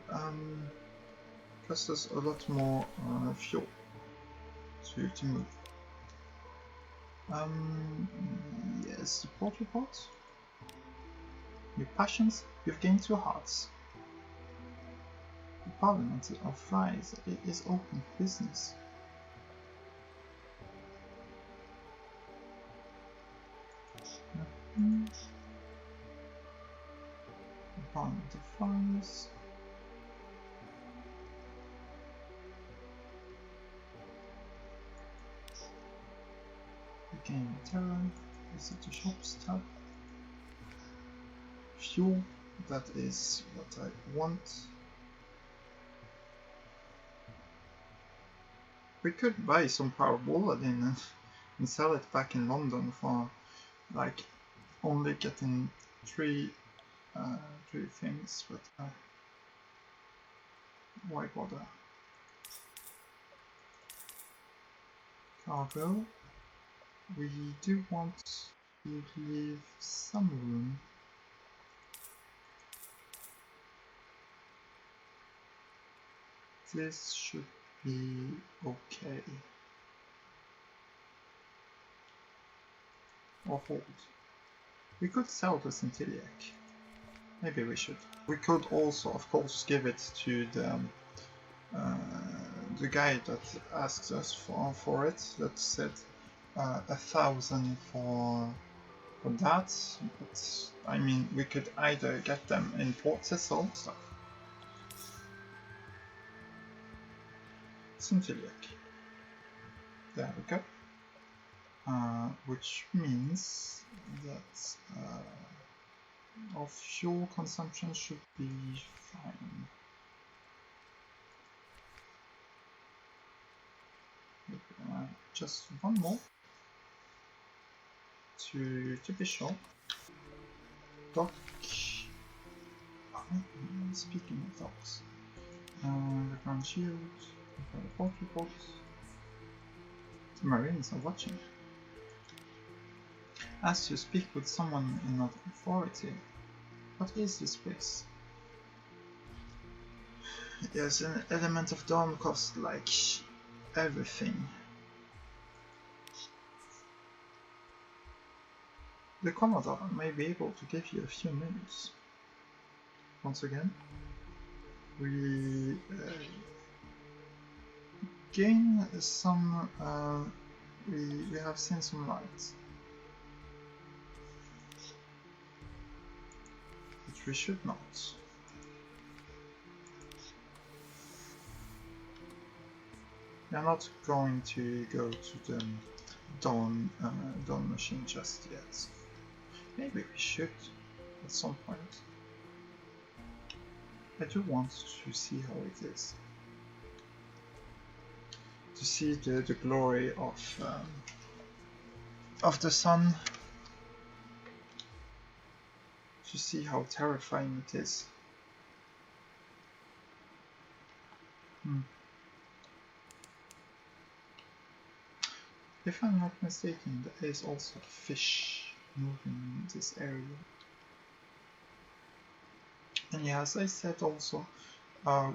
cost us a lot more fuel to move. Yes, the port report. Your passions, you've gained 2 hearts. The Parliament of Flies is open for business. Parliament of Flies. Again, terror. Visit the shops tab. Fuel, that is what I want. We could buy some power bulletin and sell it back in London for like only getting 3 things, but why bother? Cargo. We do want to leave some room. This should be okay. Or hold. We could sell to Centiliac. Maybe we should. We could also, of course, give it to the guy that asked us for it. That said 1,000 for that. But I mean, we could either get them in Port Cecil stuff. Centiliac. There we go. Which means that our fuel consumption should be fine. Just one more to be sure. Dock. Speaking of docks, the Grand Shield, the port report. The Marines are watching. As you speak with someone in authority. What is this place? There's an element of dawn cost like everything. The Commodore may be able to give you a few minutes. Once again, we gain some. We have seen some light, which we should not. We are not going to go to the dawn machine just yet. Maybe we should at some point. I do want to see how it is. To see the glory of the sun. To see how terrifying it is. If I'm not mistaken, there is also fish moving in this area. And yeah, as I said also,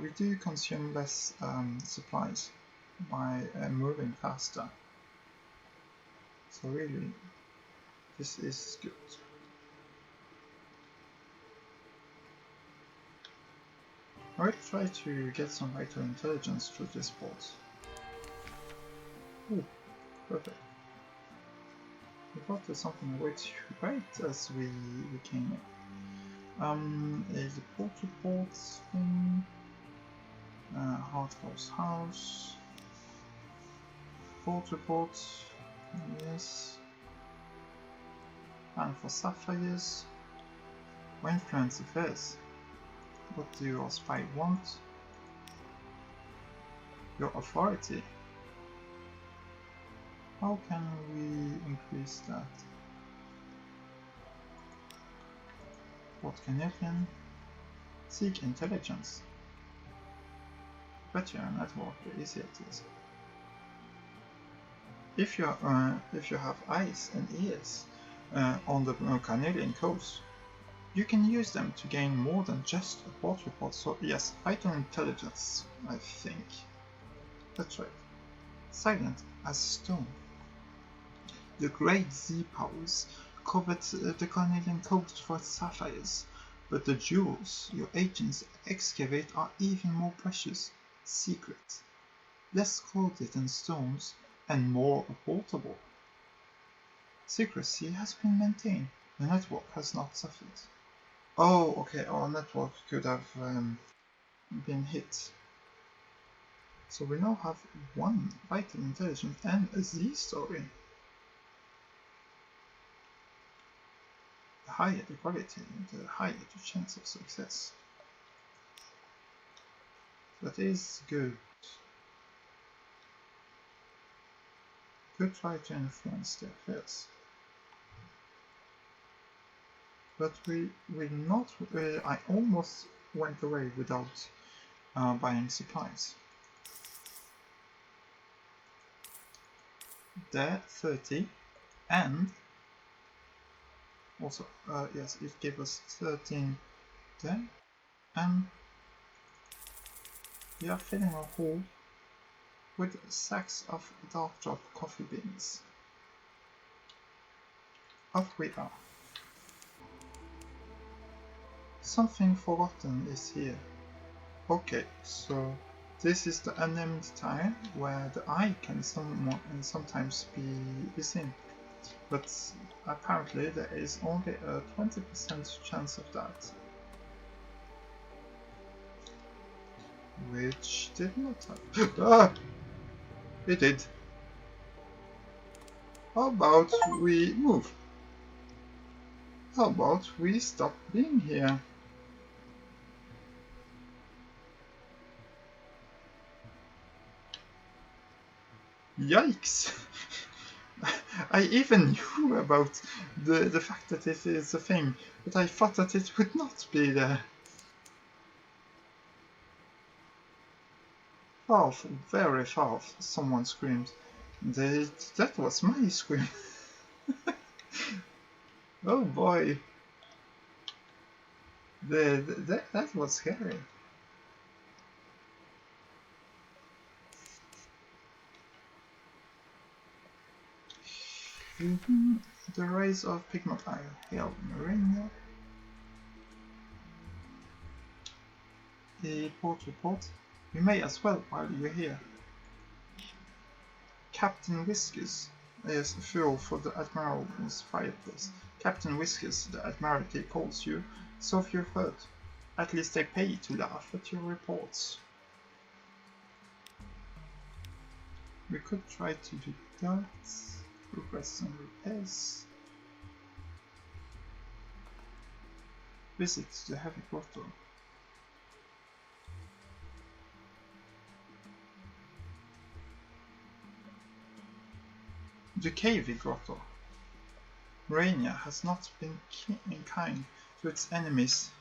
we do consume less supplies by moving faster. So really, this is good. I will try to get some vital intelligence through this port. Ooh, perfect. I thought there's something wait right as we came in. Is the port report thing. House. Port report. Yes. And for sapphires. or influence affairs. What do your spy want? Your authority. How can we increase that? What can you can? Seek intelligence. Better network, the easier it is. If you have eyes and ears on the Canadian coast, you can use them to gain more than just a port report. So yes, vital intelligence, I think. That's right. Silent as stone. The great Z powers covered the Canadian coast for sapphires, but the jewels your agents excavate are even more precious, secret, less coated in stones, and more portable. Secrecy has been maintained. The network has not suffered. Oh, okay, our network could have been hit. So we now have one vital intelligence and a Z story. The higher the quality, the higher the chance of success. That is good. Could try to influence the affairs. But we will not. I almost went away without buying supplies. There, 30, and also, yes, it gave us 13 there, and we are filling a hole with sacks of dark drop coffee beans. Off we are. Something forgotten is here. Okay, so this is the unnamed tile where the eye can sometimes be seen, but apparently there is only a 20% chance of that, which did not happen. Ah! It did. How about we move? How about we stop being here? Yikes! I even knew about the fact that it is a thing, but I thought that it would not be there. False, very false, someone screamed. That was my scream. Oh boy. That was scary. The rise of Pigmotile. Hail Marina. A port report. You may as well while you're here. Captain Whiskers is fuel for the Admiral's fireplace. Captain Whiskers, the Admiralty calls you, so if you've heard. At least they pay to laugh at your reports. We could try to do that. Progress and repairs. Visit the Heavy Grotto. The Cavey Grotto. Rainia has not been kind to its enemies.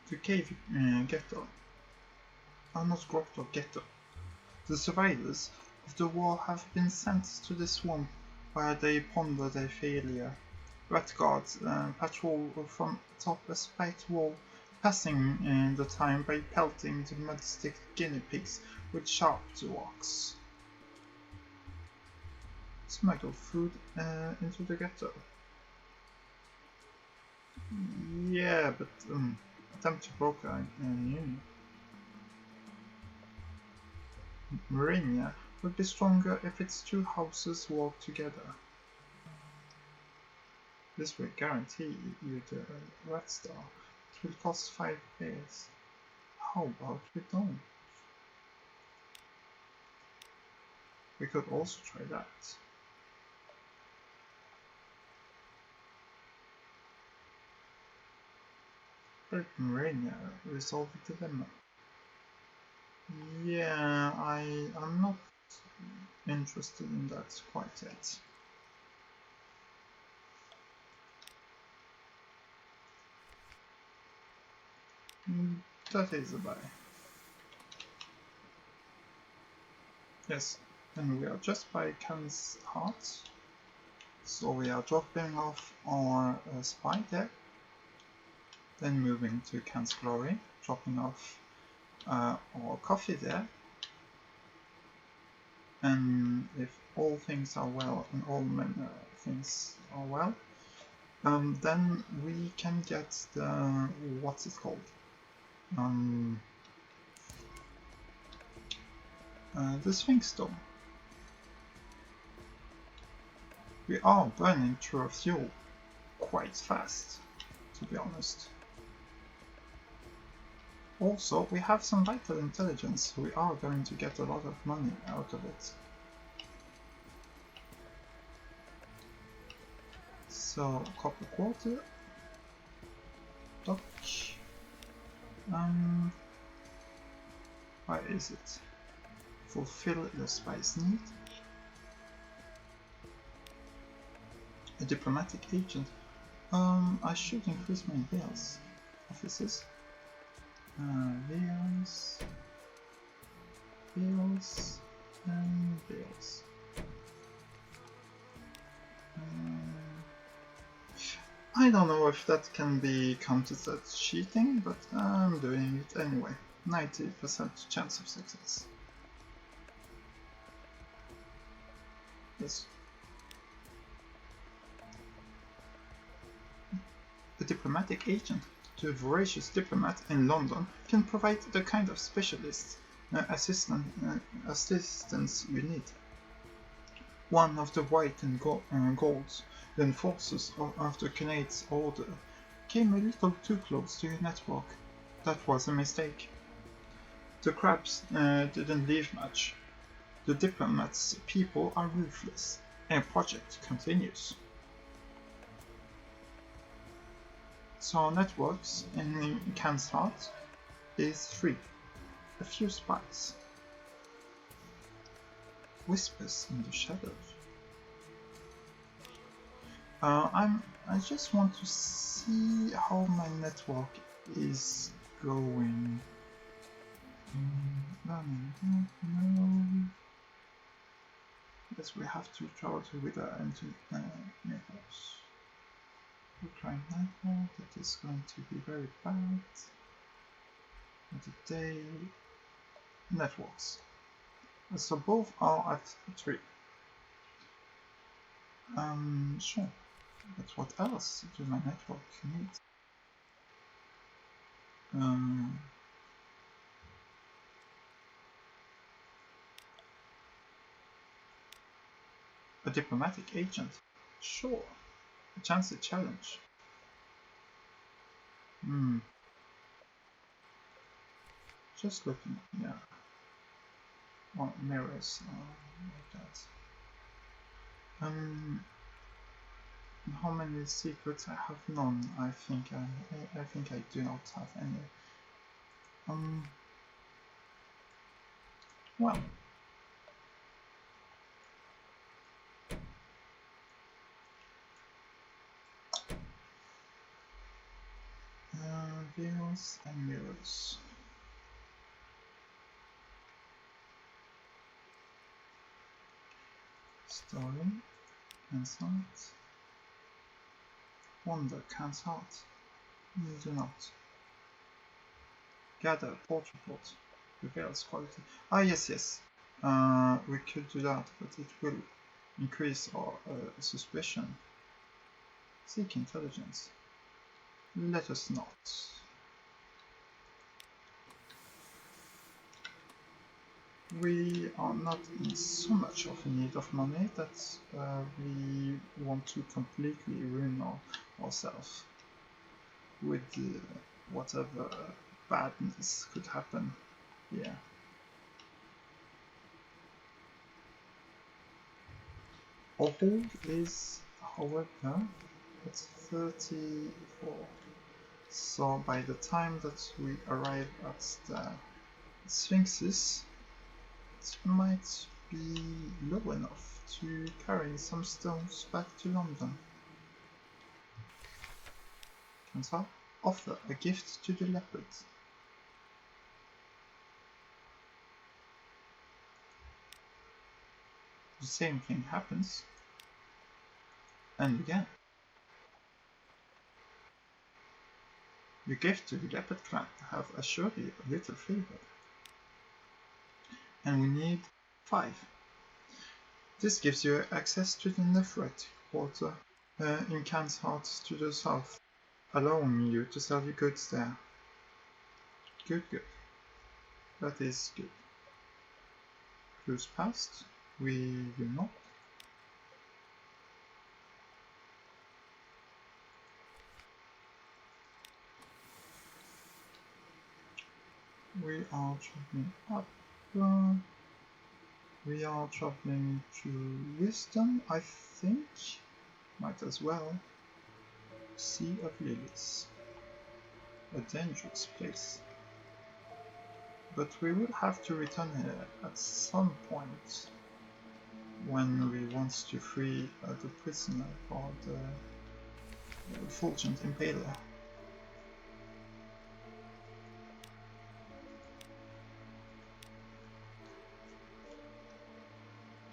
The Cavey Ghetto. Not Grotto, Ghetto. The survivors of the war have been sent to the swamp where they ponder their failure. Rat guards patrol from atop a spiked wall, passing the time by pelting the mud-sticked guinea pigs with sharp rocks. Smuggle food into the ghetto. Yeah, but attempt to broker an union. Marinia would be stronger if its two houses worked together. This will guarantee you the Red Star. It will cost 5 pairs. How about we don't? We could also try that. Pomerania, resolve the dilemma. Yeah, I'm not interested in that quite yet. That is a buy. Yes, and we are just by Khan's heart. So we are dropping off our spy there. Then moving to Khan's glory, dropping off our coffee there. And if all things are well and all things are well, then we can get the, what's it called? The Sphinx Stone. We are burning through our fuel quite fast, to be honest. Also, we have some vital intelligence, so we are going to get a lot of money out of it. So, copper quarter. Dock. Why is it? Fulfill the spy's need. A diplomatic agent. I should increase my bills. Offices. Bills. Bills. And bills. I don't know if that can be counted as cheating, but I'm doing it anyway. 90% chance of success. Yes. A diplomatic agent, the voracious diplomat in London, can provide the kind of specialist assistance you need. One of the white and gold reinforcers after Kinnaid's order came a little too close to your network. That was a mistake. The crabs didn't leave much. The diplomat's people are ruthless. Our project continues. So our networks in Khan's heart is 3. A few spies. Whispers in the shadows. I just want to see how my network is going. Yes, we have to travel to with into neighbors. Ukraine network, that is going to be very bad. Today, networks. So both are at 3. Sure. But what else do my network need? A diplomatic agent? Sure. A chance to challenge. Just looking, yeah. Oh, mirrors, like that. How many secrets? I have none. I think I do not have any. Well. Wheels and mirrors. Story, insight, wonder, Khan's heart. You do not. Gather, port report, reveals quality. Ah, yes. We could do that, but it will increase our suspicion. Seek intelligence. Let us not. We are not in so much of need of money that we want to completely ruin ourselves with whatever badness could happen here. Our hold is, however, at 34. So by the time that we arrive at the Sphinxes, it might be low enough to carry some stones back to London. Kansa, offer a gift to the leopard. The same thing happens. And again. The gift to the leopard clan have assuredly a little flavor. And we need 5. This gives you access to the Nephrite quarter in Can's Heart to the south, allowing you to sell your goods there. Good. That is good. Cruise past? We do not. We are traveling up. We are traveling to Wisdom, I think. Might as well. Sea of Lilies. A dangerous place. But we will have to return here at some point when we want to free the prisoner for the Fulgent Impaler.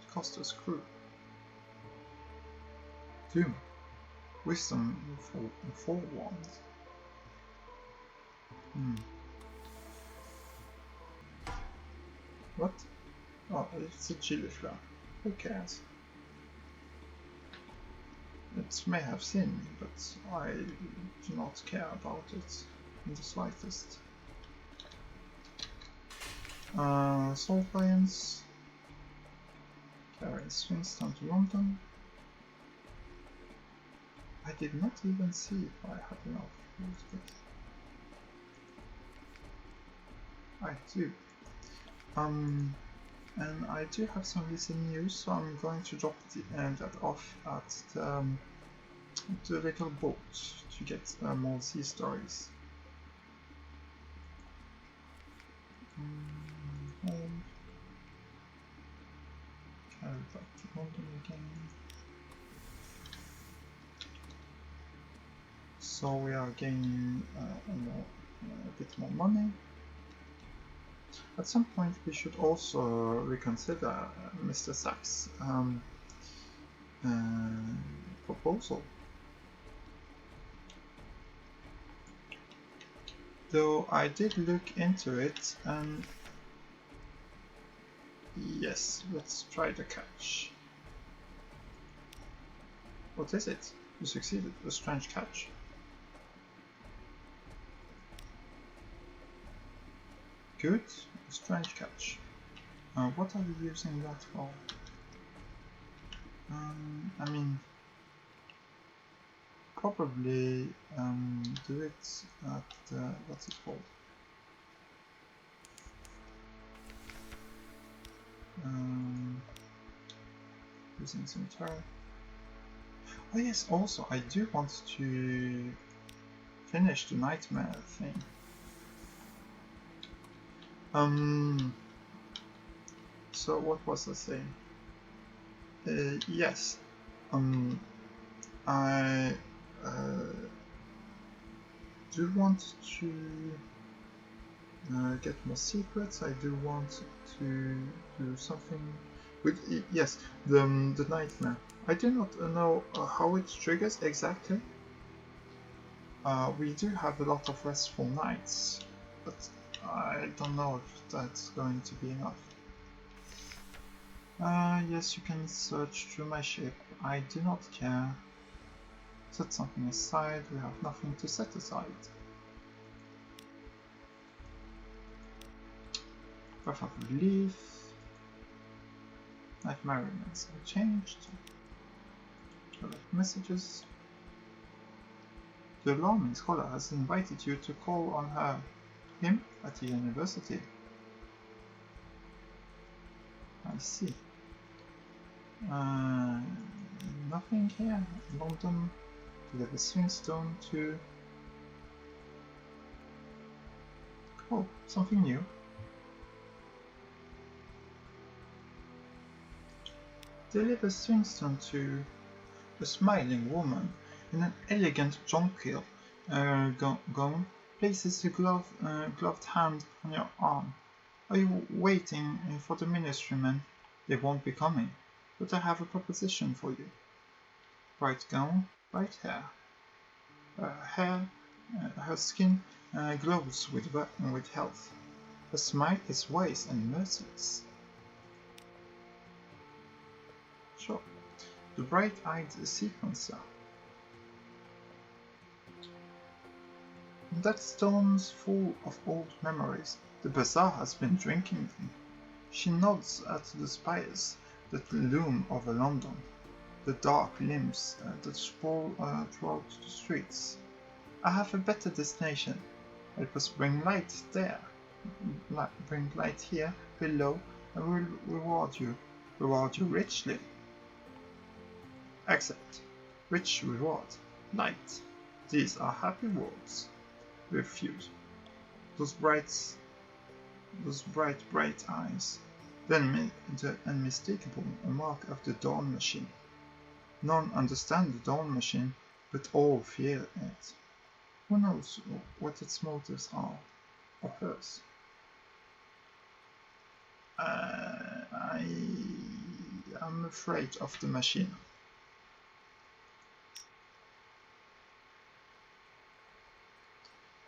Costa's crew. Doom. Wisdom forewarned. What? Oh, it's a chili flower. Who cares? It may have seen me, but I do not care about it in the slightest. Salt Lions. Carry Sphinx down to London. I did not even see if I had enough food, but I do. And I do have some recent news, so I'm going to drop that off at the little boat to get more sea stories. Home. Carry back to London again. So we are gaining a bit more money. At some point we should also reconsider Mr. Sachs' proposal. Though I did look into it, and yes, let's try the catch. What is it? You succeeded. A strange catch. Good. A strange catch. What are you using that for? I mean, probably do it at what's it called? Using some terror. Oh yes, also I do want to finish the nightmare thing. So what was I saying? Yes. I do want to get more secrets. I do want to do something with yes, the nightmare. I do not know how it triggers exactly. We do have a lot of restful nights, but I don't know if that's going to be enough. Yes, you can search through my ship. I do not care. Set something aside. We have nothing to set aside. Breath of Relief. Nightmare remains unchanged. Collect messages. The alarming scholar has invited you to call on him at the university. I see. Uh, Nothing here. London, deliver Swingstone to... Oh, something new. Deliver Swingstone to a smiling woman in an elegant jonquil gown places a gloved hand on your arm. Are you waiting for the ministrymen? They won't be coming, but I have a proposition for you. Bright gown, bright hair. Her skin glows with health. Her smile is wise and merciless. Sure, the bright-eyed sequencer. That stone's full of old memories. The bazaar has been drinking them. She nods at the spires that loom over London, the dark limbs that sprawl throughout the streets. I have a better destination. Help us bring light there. Bring light here, below, and we'll reward you. Reward you richly. Accept. Rich reward. Light. These are happy words. Refuse. Those bright eyes. Then the unmistakable mark of the dawn machine. None understand the dawn machine, but all fear it. Who knows what its motives are, or hers? I am afraid of the machine.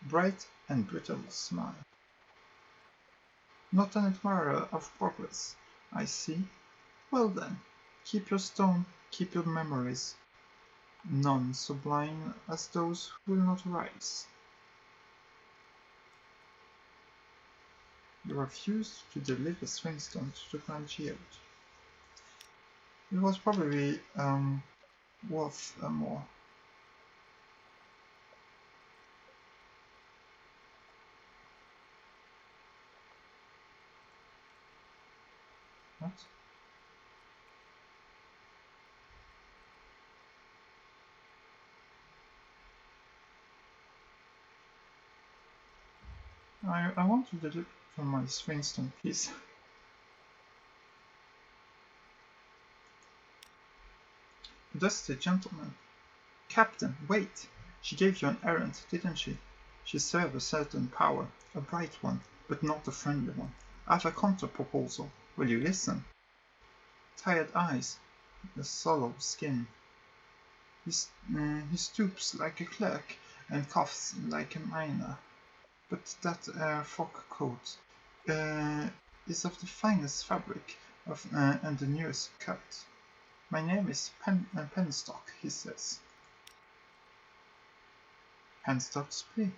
Bright and brittle smile. Not an admirer of progress, I see. Well then, keep your stone, keep your memories. None so blind as those who will not rise. You refused to deliver Swingstone to the Grand Shield. It was probably worth more. What? I want to deliver my Swingstone, please. Dusty gentleman. Captain, wait! She gave you an errand, didn't she? She served a certain power, a bright one, but not a friendly one. I have a counter-proposal. Will you listen? Tired eyes, a sallow skin. He stoops like a clerk and coughs like a miner. But that frock coat is of the finest fabric and the newest cut. My name is Penstock, he says. Penstock's plea.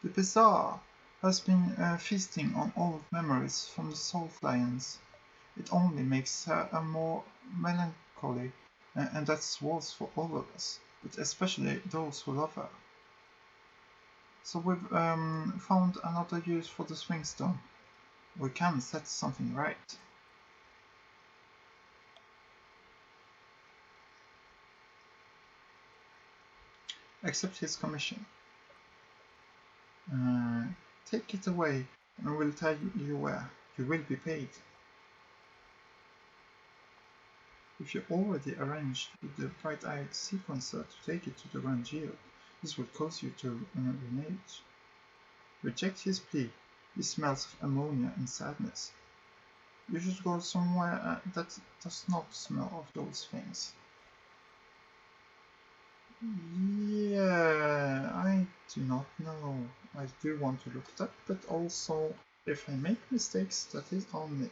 The bazaar has been feasting on old memories from the Salt Lions. It only makes her a more melancholy, and that's worse for all of us, but especially those who love her. So we've found another use for the Swingstone. We can set something right. Accept his commission. Take it away, and we'll tell you where. You will be paid. If you already arranged with the bright-eyed sequencer to take it to the Grand Shield, this would cause you to renege. Reject his plea. He smells of ammonia and sadness. You should go somewhere that does not smell of those things. Yeah, I do not know. I do want to look it up, but also, if I make mistakes, that is on me.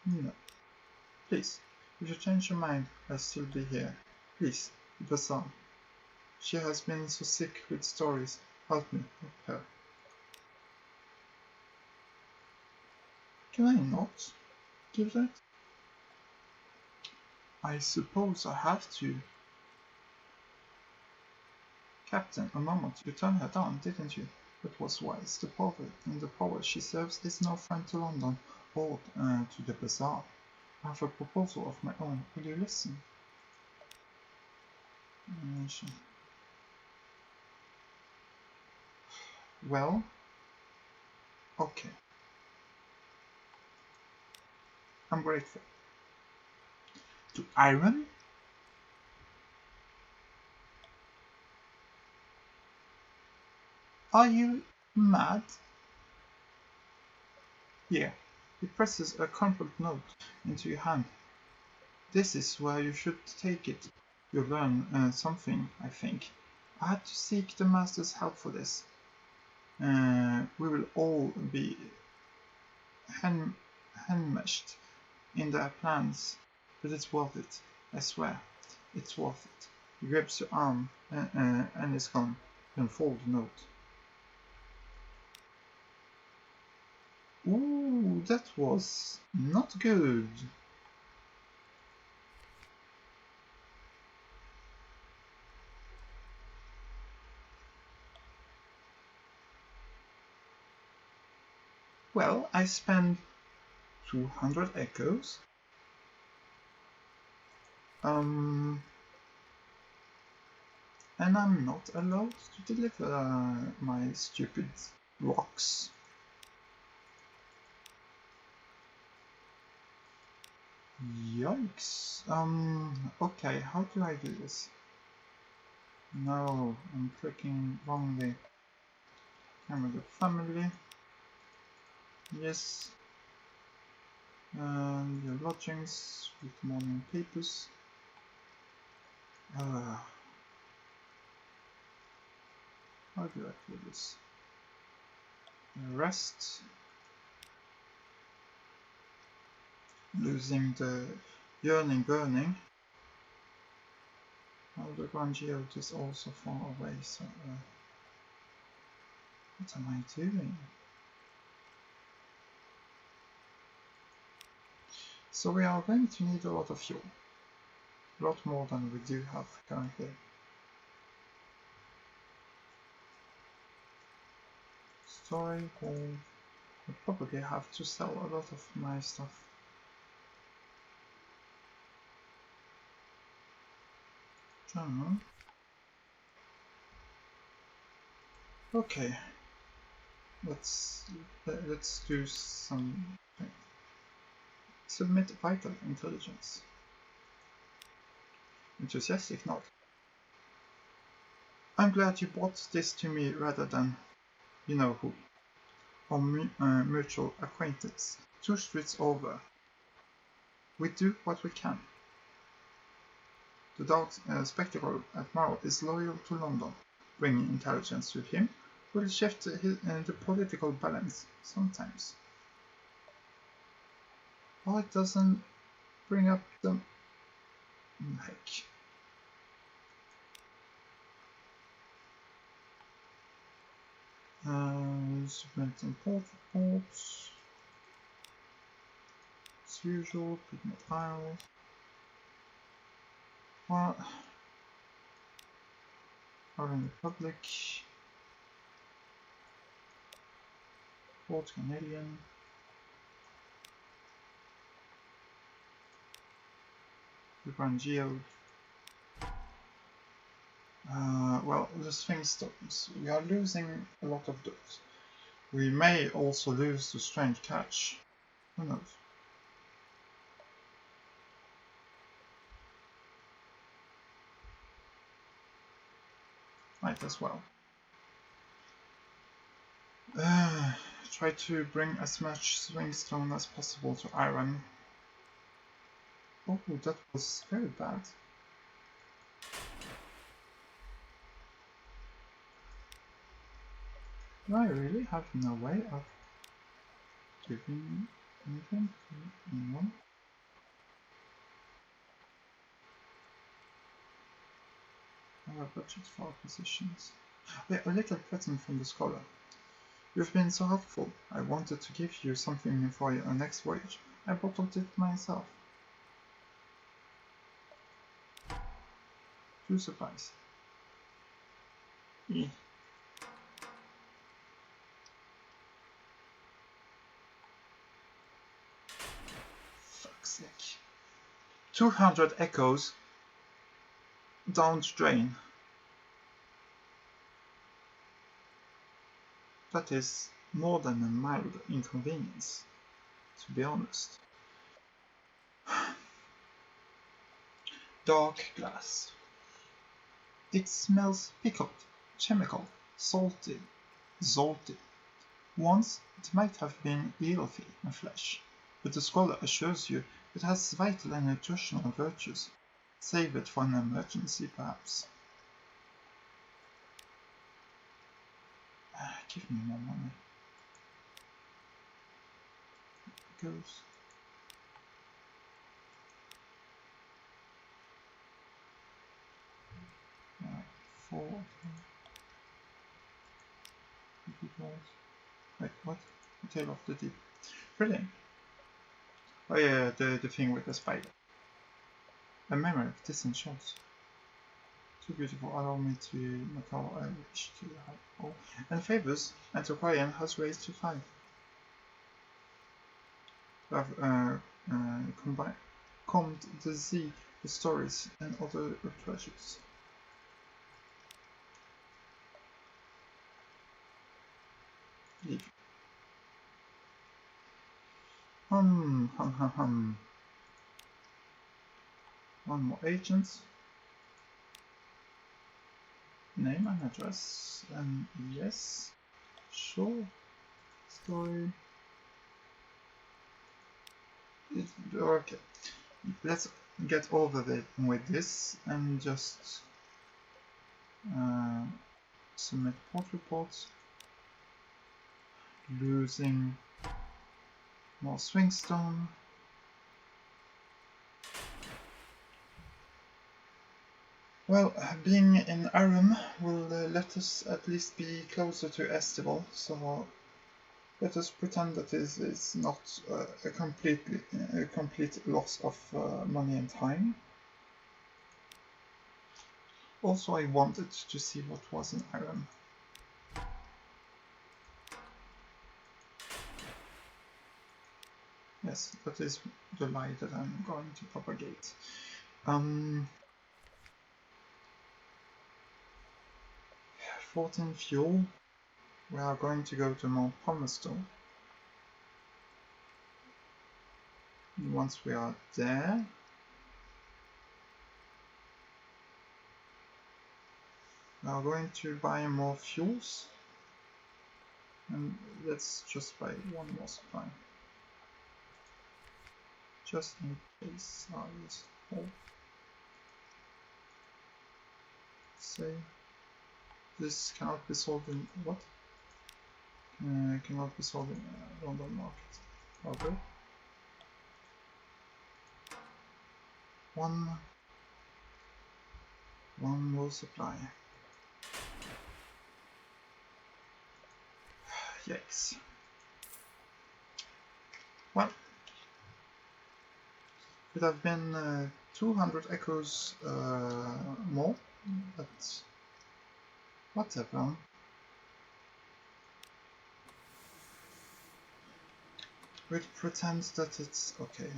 No. Please, if you change your mind, I'll still be here. Please, the bazaar. She has been so sick with stories. Help me, help her. Can I not give that? I suppose I have to. Captain, a moment, you turned her down, didn't you? That was wise. The power she serves is no friend to London or to the bazaar. I have a proposal of my own. Will you listen? Well, okay. I'm grateful. To iron? Are you mad? Here. He presses a crumpled note into your hand. This is where you should take it. You'll learn something, I think. I had to seek the master's help for this. We will all be enmeshed in their plans, but it's worth it. I swear, it's worth it. He grabs your arm and is gone. Then fold the note. Ooh, that was not good. Well, I spent 200 echoes. And I'm not allowed to deliver my stupid rocks. Yikes. Okay, how do I do this? No, I'm clicking wrongly. Camera the family. Yes. And your lodgings with morning papers. How do I do this? Rest. Losing the yearning burning. Oh, the Grand Geode is also far away, so what am I doing? So we are going to need a lot of fuel. A lot more than we do have currently. Story hold. I probably have to sell a lot of my stuff. Journal. Okay. Let's do some. Submit vital intelligence. Enthusiastic note. I'm glad you brought this to me rather than you know who. Our mutual acquaintance. 2 streets over. We do what we can. The dark spectacle admiral is loyal to London. Bringing intelligence to him will shift the political balance sometimes. Oh, it doesn't bring up the... Heck. Submit import reports. As usual, put files. Well, Foreign Republic. Port Canadian. The Grand Geode. Well, this thing stops. We are losing a lot of those. We may also lose the strange catch. Who knows? Might as well. Try to bring as much swingstone as possible to iron. Oh, that was very bad. Do I really have no way of giving anything to anyone? I have a budget for acquisitions. A little present from the scholar. You've been so helpful. I wanted to give you something for your next voyage. I bottled it myself. True surprise. Fuck's sake. 200 echoes down the drain. That is more than a mild inconvenience, to be honest. Dark glass. It smells pickled, chemical, salty. Once it might have been eelfy in flesh, but the scholar assures you it has vital and nutritional virtues. Save it for an emergency, perhaps. Give me more money. It goes. Right, 4. Wait, what? The Tale of the Deep. Brilliant. Oh yeah, the thing with the spider. A memory of distant shots. Too beautiful, allow me to make all I wish to have all. And favors, Antiquarian has raised to 5. I've combed the Z with stories and other treasures. Leave. One more agent. Name and address, and yes, sure. Story. Okay, let's get over with this and just submit port reports. Losing more swingstone. Well, being in Arum will let us at least be closer to Estival, so let us pretend that this is not a complete loss of money and time. Also, I wanted to see what was in Arum. Yes, that is the lie that I'm going to propagate. 14 fuel. We are going to go to Mount Palmerston. Once we are there, we are going to buy more fuels. And let's just buy one more supply. Just in case I use all. Say this cannot be sold in what? Cannot be sold in London market. Okay. One more supply. Yikes. Well, it would have been 200 echoes more, but whatever. We'll pretend that it's okay.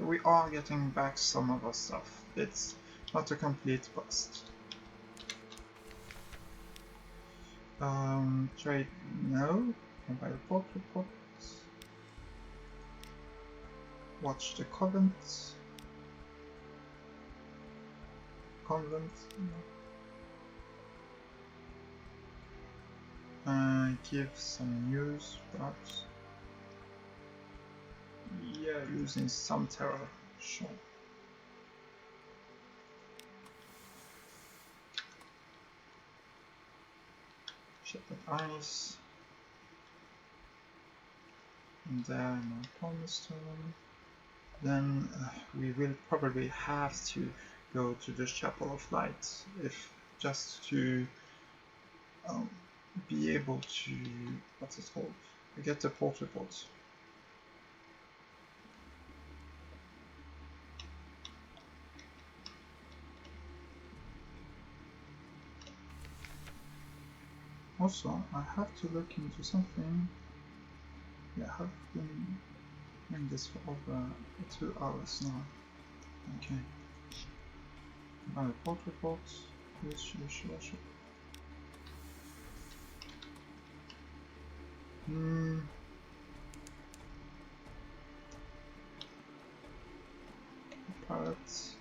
We are getting back some of our stuff. It's not a complete bust. Trade, no. Buy report reports. Watch the convent. Give some news, perhaps. Yeah, using some terror, sure. Shepherd Eyes. And there, Mount Palmerston. Then we will probably have to go to the Chapel of Light, if just to be able to, what's it called, get the port reports. Also, I have to look into something. Yeah, I have been doing this for over 2 hours now. Okay. Port report. Yes. Parrots.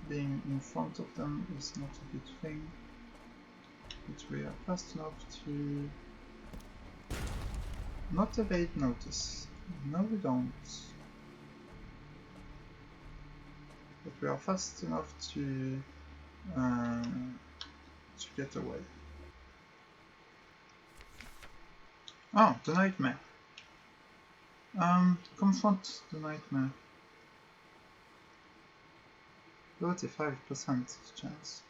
Being in front of them is not a good thing, but we are fast enough to not evade notice. No, we don't. But we are fast enough to get away. Oh, the nightmare. Confront the nightmare. 35% chance.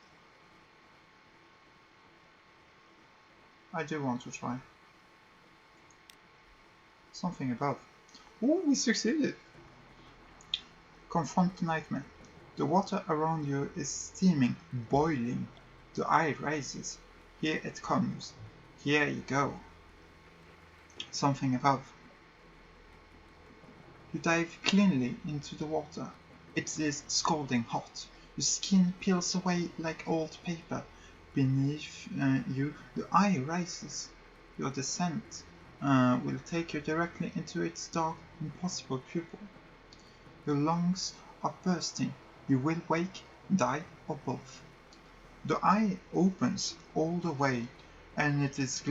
I do want to try. Something above. Oh, we succeeded! Confront the nightmare. The water around you is steaming, boiling. The eye rises. Here it comes. Here you go. Something above. You dive cleanly into the water. It is scalding hot. Your skin peels away like old paper. Beneath you, the eye rises. Your descent will take you directly into its dark, impossible pupil. Your lungs are bursting. You will wake, die, or both. The eye opens all the way, and it is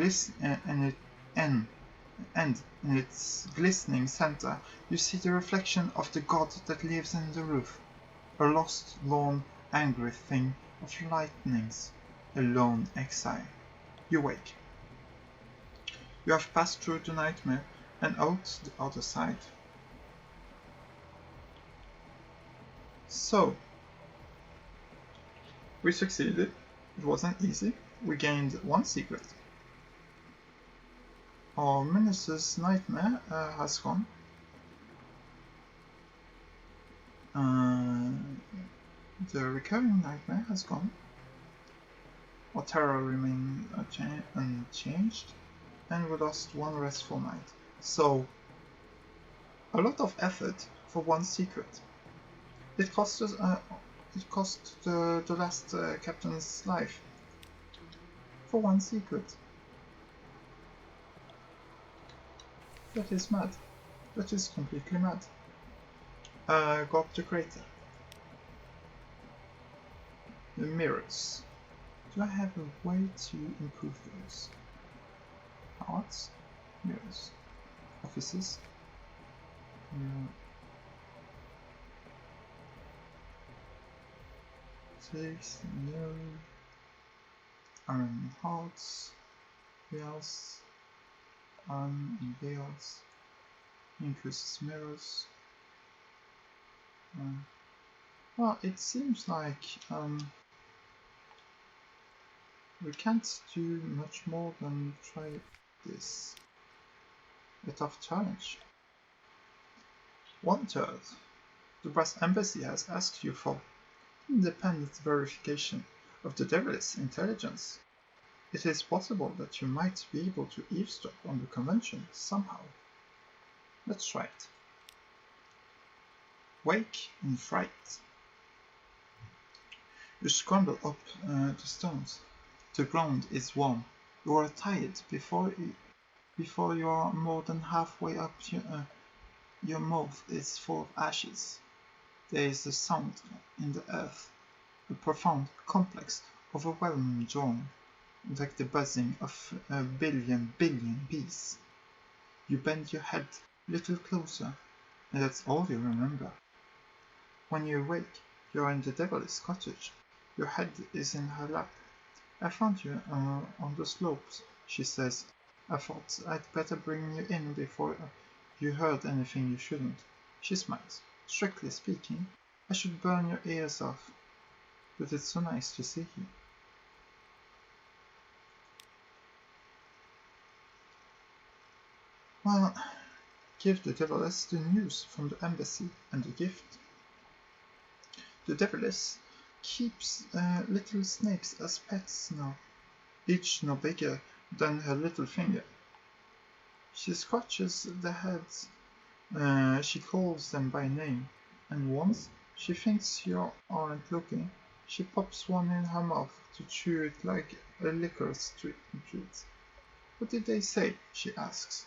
and in its glistening center, you see the reflection of the god that lives in the roof. A lost, lorn, angry thing of lightnings. A lone exile. You wake. You have passed through the nightmare and out the other side. So, we succeeded. It wasn't easy. We gained one secret. Our minister's nightmare has gone. The recurring nightmare has gone. Our terror remained unchanged, and we lost one restful night. So, a lot of effort for one secret. It cost us. It cost the last captain's life for one secret. That is mad. That is completely mad. Go up the crater. The mirrors. Do I have a way to improve those? Hearts, mirrors, offices. Six, no. Iron hearts, wheels, iron and wheels. Increases mirrors. Well, it seems like we can't do much more than try this. A tough challenge. 1/3. The brass embassy has asked you for independent verification of the devil's intelligence. It is possible that you might be able to eavesdrop on the convention somehow. Let's try it. Wake in fright. You scramble up the stones. The ground is warm. You are tired before you are more than halfway up. Your mouth is full of ashes. There is a sound in the earth, a profound, complex, overwhelming drone, like the buzzing of a billion bees. You bend your head a little closer, and that's all you remember. When you awake, you are in the devil's cottage. Your head is in her lap. I found you on the slopes, she says. I thought I'd better bring you in before you heard anything you shouldn't. She smiles. Strictly speaking, I should burn your ears off. But it's so nice to see you. Well, give the Deviless the news from the embassy and the gift. The Deviless keeps little snakes as pets now, each no bigger than her little finger. She scratches the heads. She calls them by name, and once she thinks you aren't looking, she pops one in her mouth to chew it like a licorice treat. What did they say? She asks.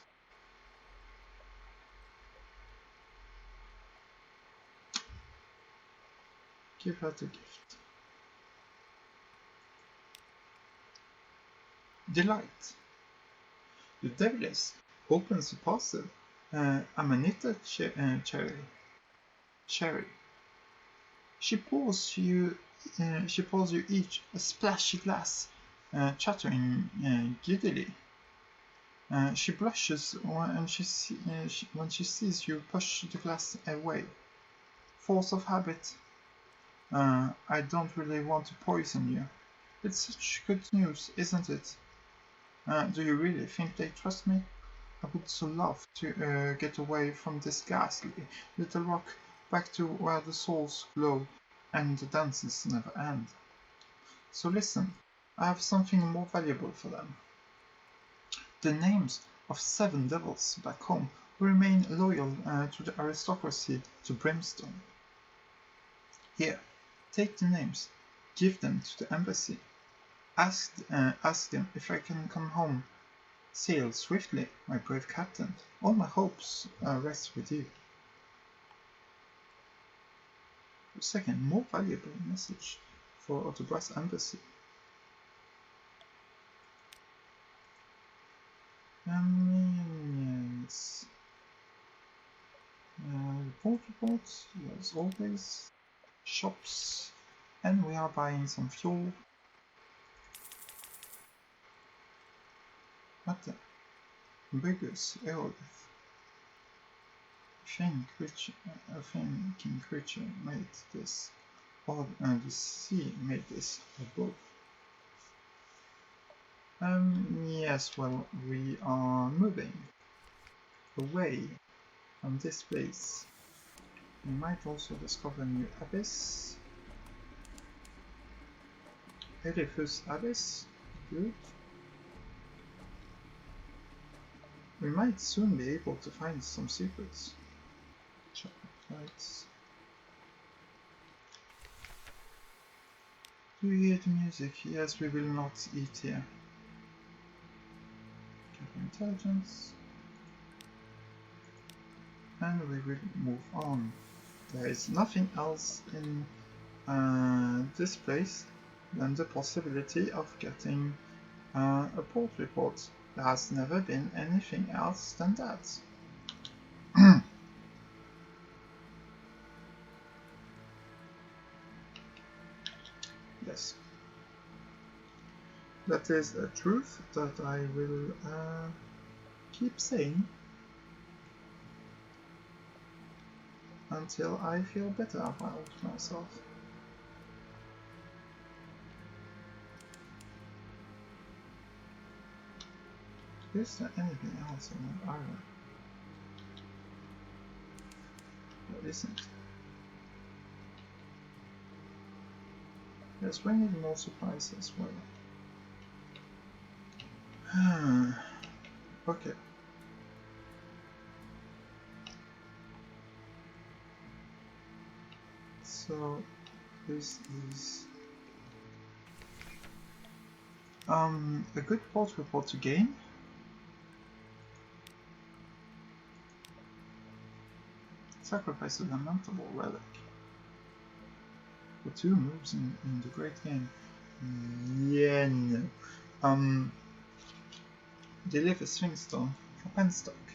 Give her the gift. Delight. The Devils opens the parcel. Amanita cherry. She pours you each a splashy glass, chattering giddily. She blushes when she sees you push the glass away. Force of habit. I don't really want to poison you. It's such good news, isn't it? Do you really think they trust me? I would so love to get away from this ghastly little rock back to where the souls glow and the dances never end. So listen, I have something more valuable for them. The names of 7 devils back home who remain loyal to the aristocracy to Brimstone. Here, take the names, give them to the embassy. Ask them if I can come home. Sail swiftly, my brave captain. All my hopes rest with you. Second, more valuable message for the brass embassy. Yes. Report reports, as always. Shops. And we are buying some fuel. What the? Biggest Eolith. A thinking creature made this, or the sea made this, or both. Yes, well, we are moving away from this place. We might also discover a new abyss. Edifus Abyss, good. We might soon be able to find some secrets. Lights. Do you hear the music? Yes, we will not eat here. Intelligence. And we will move on. There is nothing else in this place than the possibility of getting a port report. There has never been anything else than that. Yes. That is a truth that I will keep saying until I feel better about myself. Is there anything else on the island? There isn't. Yes, we need more supplies as well. Okay. So this is a good port report to gain. Sacrifice a lamentable relic. For 2 moves in the great game. Yeah, no. Deliver Swingstone for Penstock.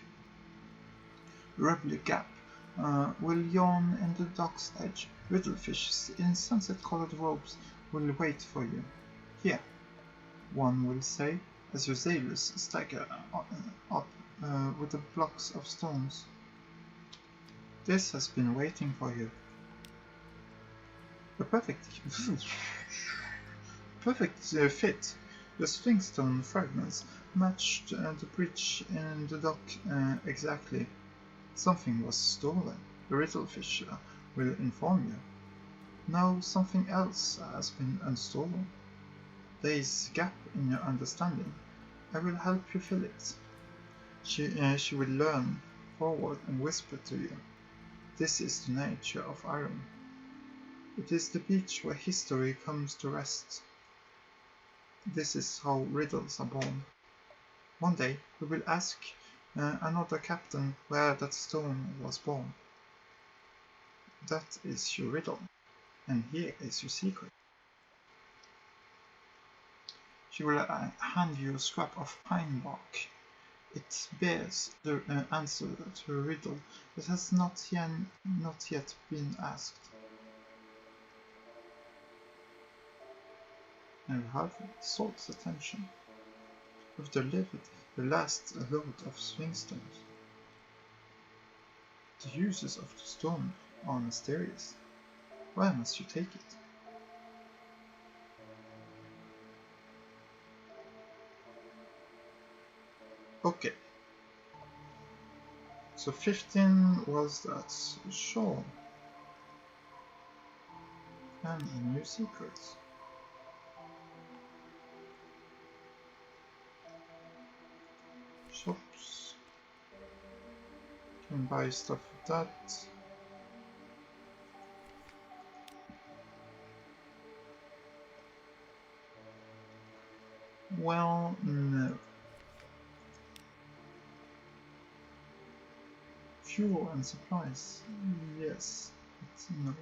Rubbly Gap will yawn in the dock's edge. Riddlefishes in sunset-colored robes will wait for you. Here, one will say, as your sailors stagger up with the blocks of stones. This has been waiting for you. A perfect fit. The Swingstone fragments matched the breach in the dock exactly. Something was stolen. The Riddlefish will inform you. Now something else has been unstolen. There is a gap in your understanding. I will help you fill it. She will lean forward and whisper to you, "This is the nature of iron. It is the beach where history comes to rest. This is how riddles are born. One day we will ask another captain where that stone was born. That is your riddle, and here is your secret." She will hand you a scrap of pine bark. It bears the answer to a riddle that has not yet been asked. And you have Salt's attention. You've delivered the last load of swing stones. The uses of the stone are mysterious. Where must you take it? Okay. So 15 was that. Sure. And a new secret. Shops. Can buy stuff with that. Well, no. Fuel and supplies. Yes, but no.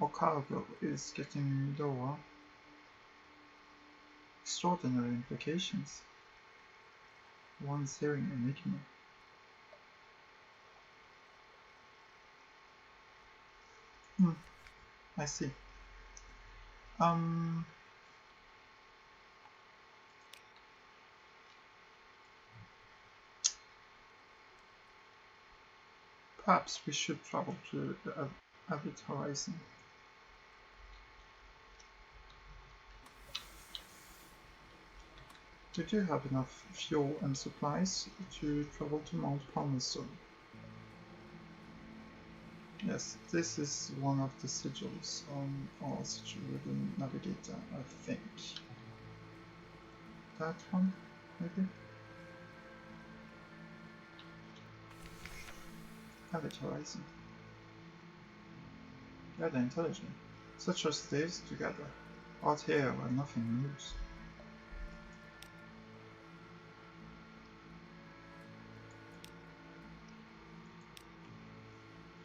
Our cargo is getting lower. Extraordinary implications. Once hearing enigma. I see. Perhaps we should travel to the Avid Horizon. We do have enough fuel and supplies to travel to Mount Palmerston. Yes, this is one of the sigils on our sigil ribbon navigator, I think. That one, maybe? Avid Horizon. Gather intelligence. Such as this together. Out here where nothing moves.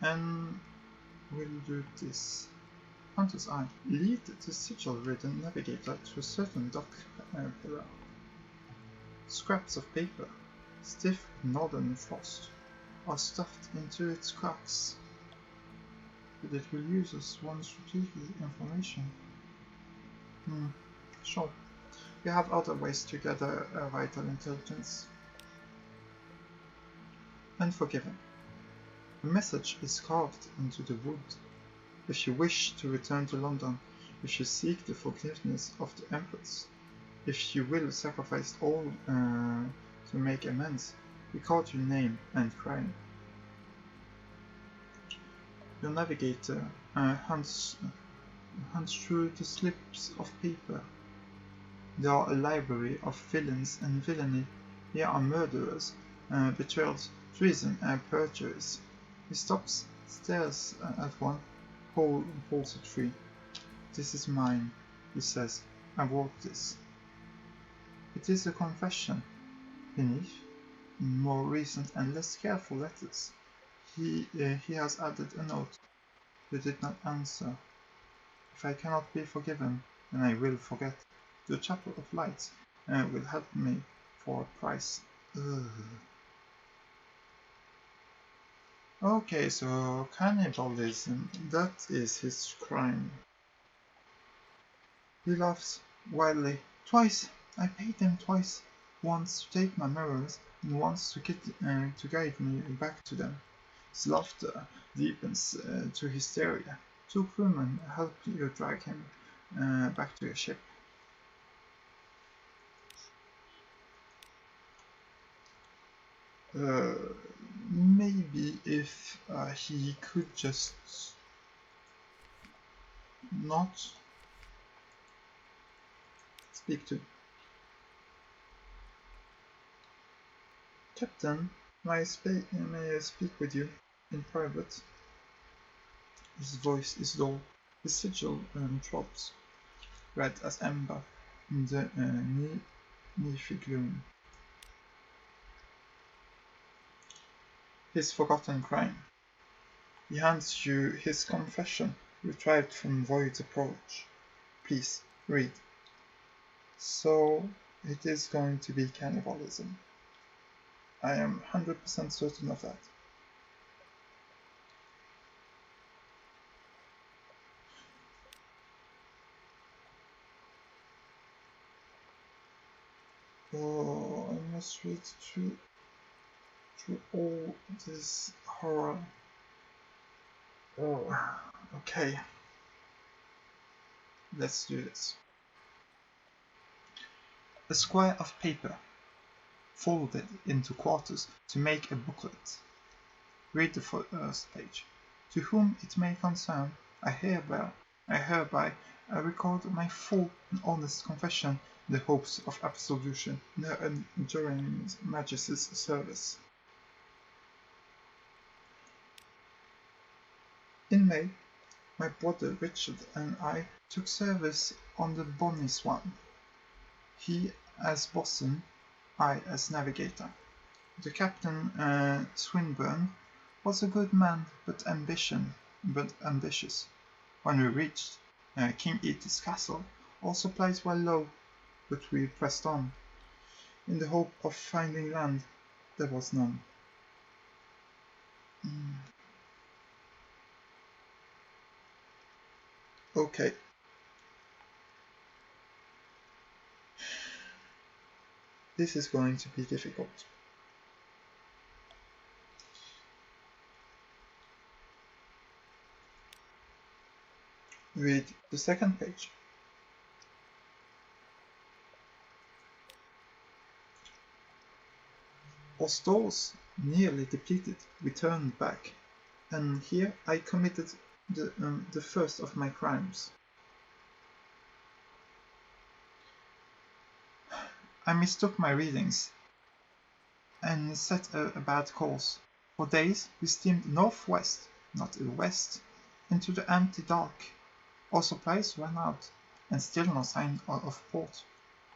And we'll do this. Hunter's Eye. Lead the sigil-ridden navigator to a certain dock pillar. Scraps of paper, stiff with northern frost, are stuffed into its cracks. But it will use as one strategic information. Sure. We have other ways to gather vital intelligence. Unforgiven. A message is carved into the wood. If you wish to return to London, if you seek the forgiveness of the Empress, if you will sacrifice all to make amends, record your name and crime. Your navigator hunts through the slips of paper. They are a library of villains and villainy. Here are murderers, betrayals, treason, and perjuries. He stops, stares at one, pulls it free. "This is mine," he says. "I wrote this." It is a confession. Beneath, in more recent and less careful letters, he has added a note. "You did not answer. If I cannot be forgiven, then I will forget. The Chapel of Light will help me for a price." Ugh. Okay, so cannibalism, that is his crime. He laughs wildly. "Twice! I paid them twice. Once to take my mirrors, and once to guide me back to them." His laughter deepens to hysteria. 2 crewmen help you drag him back to your ship. Maybe if he could just not speak to. Captain, may I speak with you in private? His voice is dull. His sigil drops, red as ember, in the leafy gloom. His forgotten crime. He hands you his confession, retrieved from Void's approach. Please, read. So, it is going to be cannibalism. I am 100% certain of that. Oh, I must read through all this horror. Oh, okay. Let's do this. A square of paper, folded into quarters to make a booklet. Read the first page. To whom it may concern, I hereby record my full and honest confession in the hopes of absolution in her enduring Majesty's service. In May, my brother Richard and I took service on the Bonnie Swan. He as boatswain, I as navigator. The captain, Swinburne, was a good man, but ambitious. When we reached King Eater's castle, all supplies were low, but we pressed on. In the hope of finding land, there was none. Okay. This is going to be difficult. Read the second page. Our stores nearly depleted, we turned back, and here I committed the first of my crimes. I mistook my readings and set a bad course. For days we steamed northwest, not west, into the empty dark. Our supplies ran out, and still no sign of port.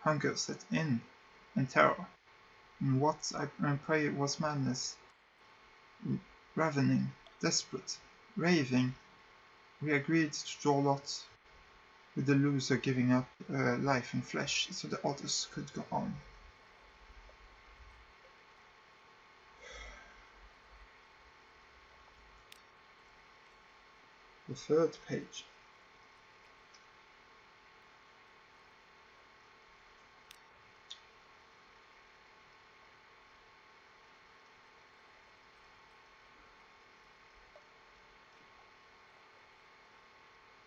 Hunger set in, and terror. And what I pray was madness. Ravening, desperate, raving, we agreed to draw lots, with the loser giving up life and flesh so the others could go on. The third page.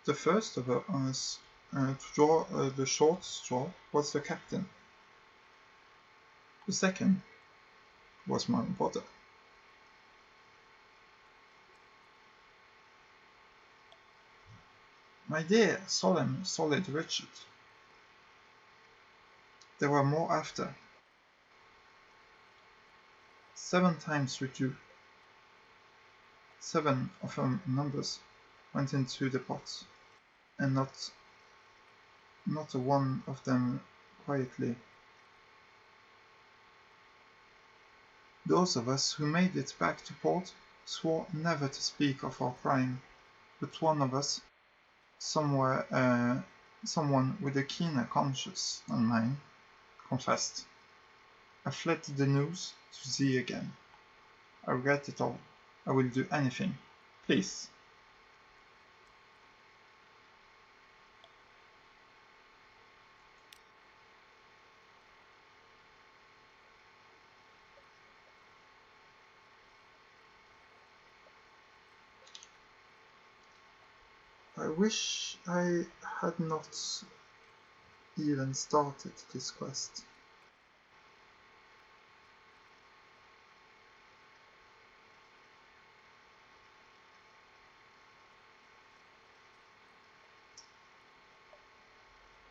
The first of us to draw the short straw was the captain. The second was my brother. My dear, solemn, solid Richard. There were more after. 7 times with you. 7 of our numbers went into the pot, and not a one of them quietly. Those of us who made it back to port swore never to speak of our crime, but one of us, someone with a keener conscience than mine, confessed. I fled the news to sea again. I regret it all. I will do anything. Please. I wish I had not even started this quest.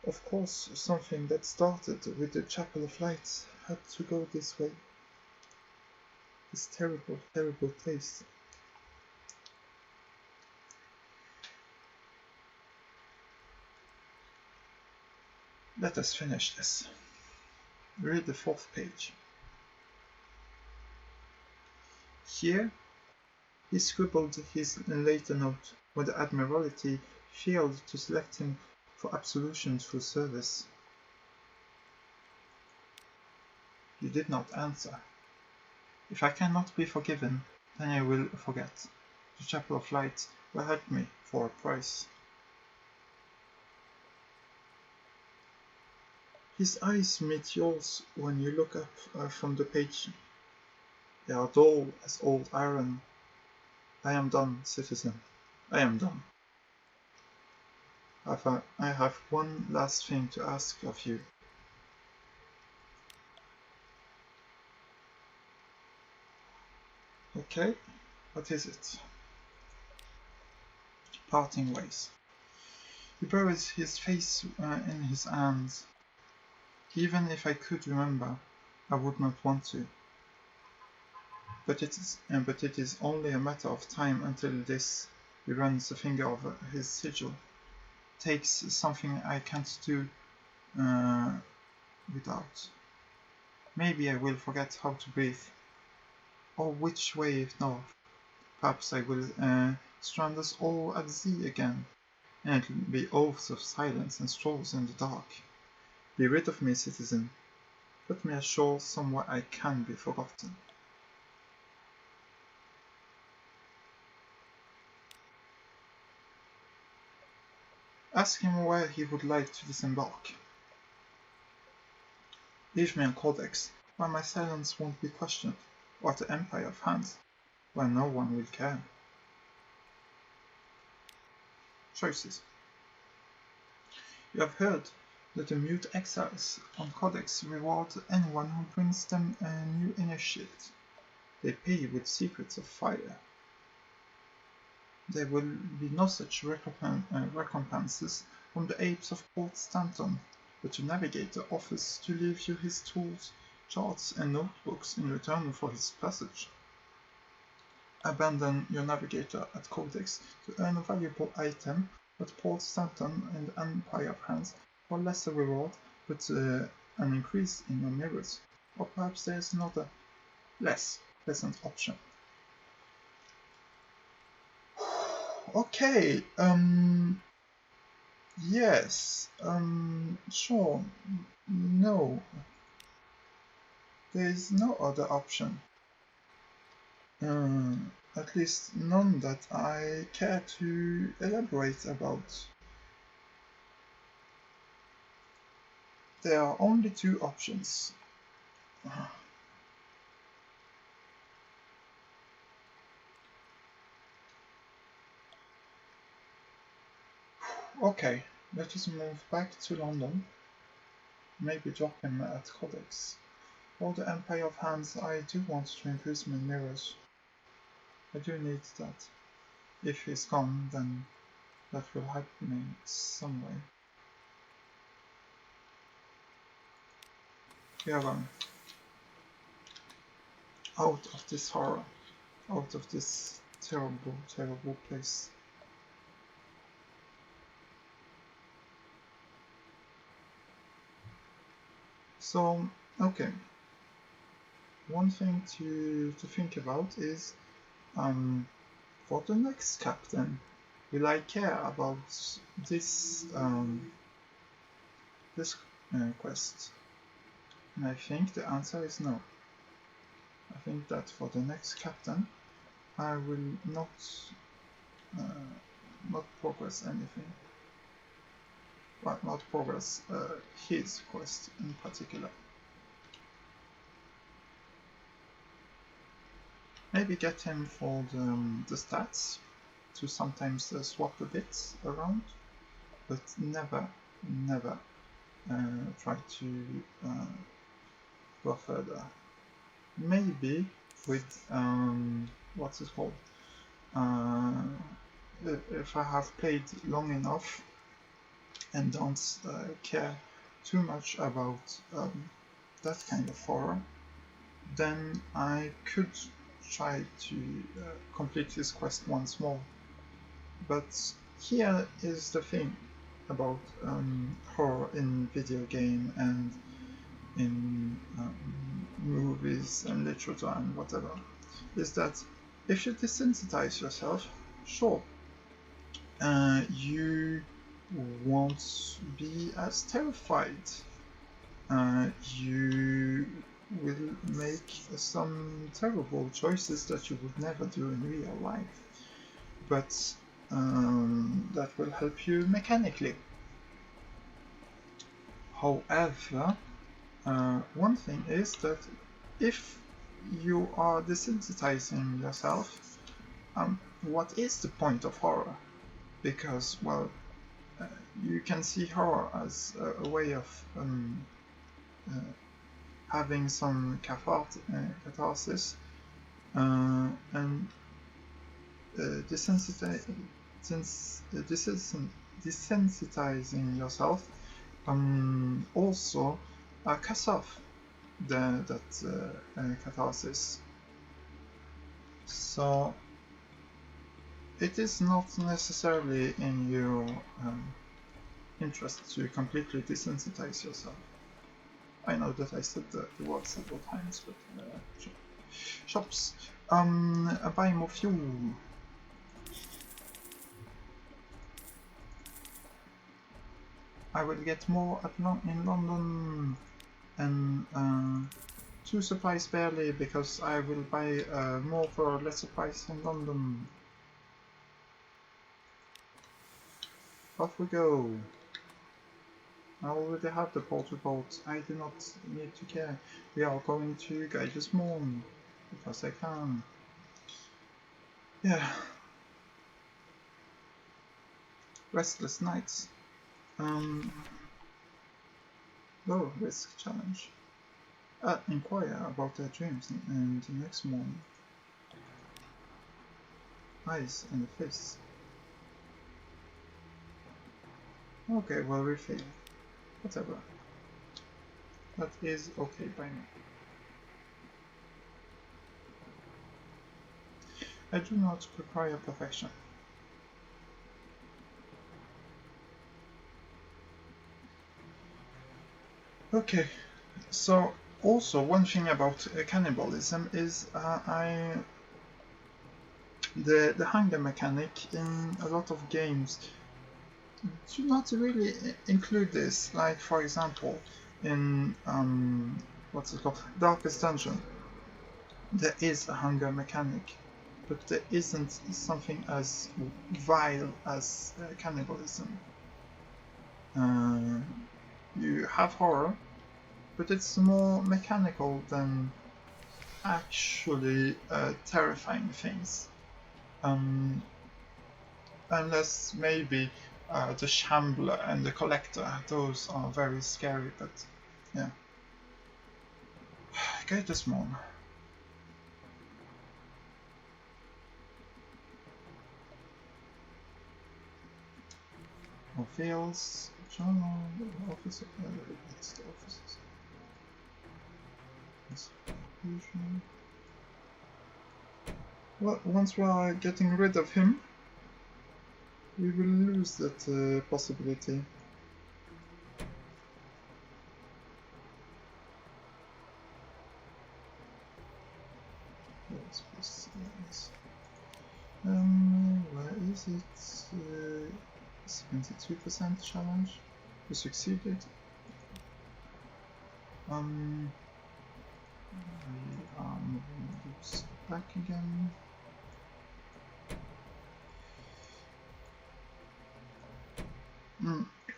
Of course, something that started with the Chapel of Lights had to go this way. this terrible, terrible place. Let us finish this. Read the 4th page. Here he scribbled his later note when the Admiralty failed to select him for absolution through service. You did not answer. If I cannot be forgiven, then I will forget. The Chapel of Light will help me for a price. His eyes meet yours when you look up from the page. They are dull as old iron. I am done, citizen. I am done. I have one last thing to ask of you. Okay, what is it? Parting ways. He buries his face in his hands. Even if I could remember, I would not want to. But it is only a matter of time until this. He runs a finger over his sigil. Takes something I can't do without. Maybe I will forget how to breathe. Or which way north. Perhaps I will strand us all at sea again, and it will be oaths of silence and strolls in the dark. Be rid of me, citizen. Put me ashore somewhere I can be forgotten. Ask him where he would like to disembark. Leave me a codex, where my silence won't be questioned, or the Empire of Hands, where no one will care. Choices. You have heard that the mute exiles on Codex reward anyone who brings them a new initiate. They pay with secrets of fire. There will be no such recompenses from the apes of Port Stanton, but the Navigator offers to leave you his tools, charts, and notebooks in return for his passage. Abandon your Navigator at Codex to earn a valuable item at Port Stanton and the Empire of Hands for lesser reward, but an increase in your mirrors. Or perhaps there is another, less pleasant option. Okay, yes, sure, no. There is no other option. At least none that I care to elaborate about. There are only 2 options. Okay, let us move back to London. Maybe drop him at Codex. For the Empire of Hands, I do want to increase my mirrors. I do need that. If he's gone, then that will help me some way. We are going out of this horror, out of this terrible, terrible place. So, okay. One thing to think about is, for the next captain, will I care about this quest? And I think the answer is no. I think that for the next captain, I will not progress anything. Well, not progress his quest in particular. Maybe get him for the stats, to sometimes swap the bits around, but never try to go further. Maybe with what's it called? If I have played long enough and don't care too much about that kind of horror, then I could try to complete his quest once more. But here is the thing about horror in video game and in movies and literature and whatever, is that if you desensitize yourself, sure, you won't be as terrified. You will make some terrible choices that you would never do in real life, but that will help you mechanically. However, one thing is that if you are desensitizing yourself, what is the point of horror? Because, well, you can see horror as a way of having some catharsis, and desensitizing yourself also cuts off that catharsis. So it is not necessarily in your interest to completely desensitize yourself. I know that I said the word several times, but shops. Buy more fuel. I will get more in London, and 2 supplies barely, because I will buy more for a lesser price in London. Off we go. I already have the portal boat. I do not need to care. We are going to Guide's Moon because I can. Yeah. Restless Nights. Low risk challenge. Inquire about their dreams and the next morning. Eyes and a face. Okay, well, we failed. Whatever. That is okay by me. I do not require perfection. Okay, so also one thing about cannibalism is the hunger mechanic in a lot of games do not really include this. Like, for example, in what's it called, Darkest Dungeon, there is a hunger mechanic, but there isn't something as vile as cannibalism. You have horror, but it's more mechanical than actually terrifying things. Unless maybe the Shambler and the Collector, those are very scary, but yeah. Get this one. Or fields, journal, officer, it's the officers. Well, once we are getting rid of him, we will lose that possibility. Yes, please, yes. Where is it? 72% challenge. We succeeded. We are moving this back again.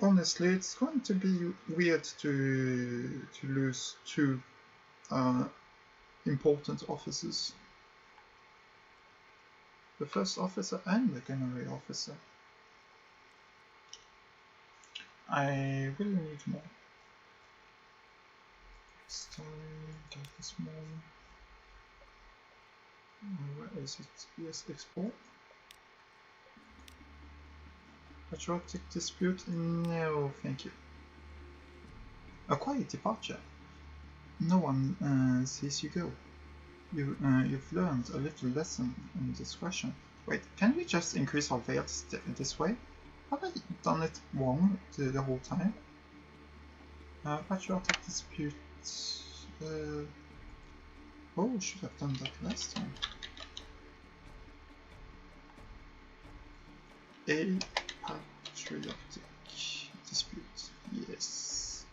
Honestly, it's going to be weird to lose 2 important officers. The first officer and the gunnery officer. I really need more. Story, get this more. Where is it? Yes, export. Patriotic dispute? No, thank you. A quiet departure. No one sees you go. You've learned a little lesson in discretion. Wait, can we just increase our veils this way? Have I done it wrong the whole time? Patriotic dispute. Oh, should have done that last time. A patriotic dispute. Yes.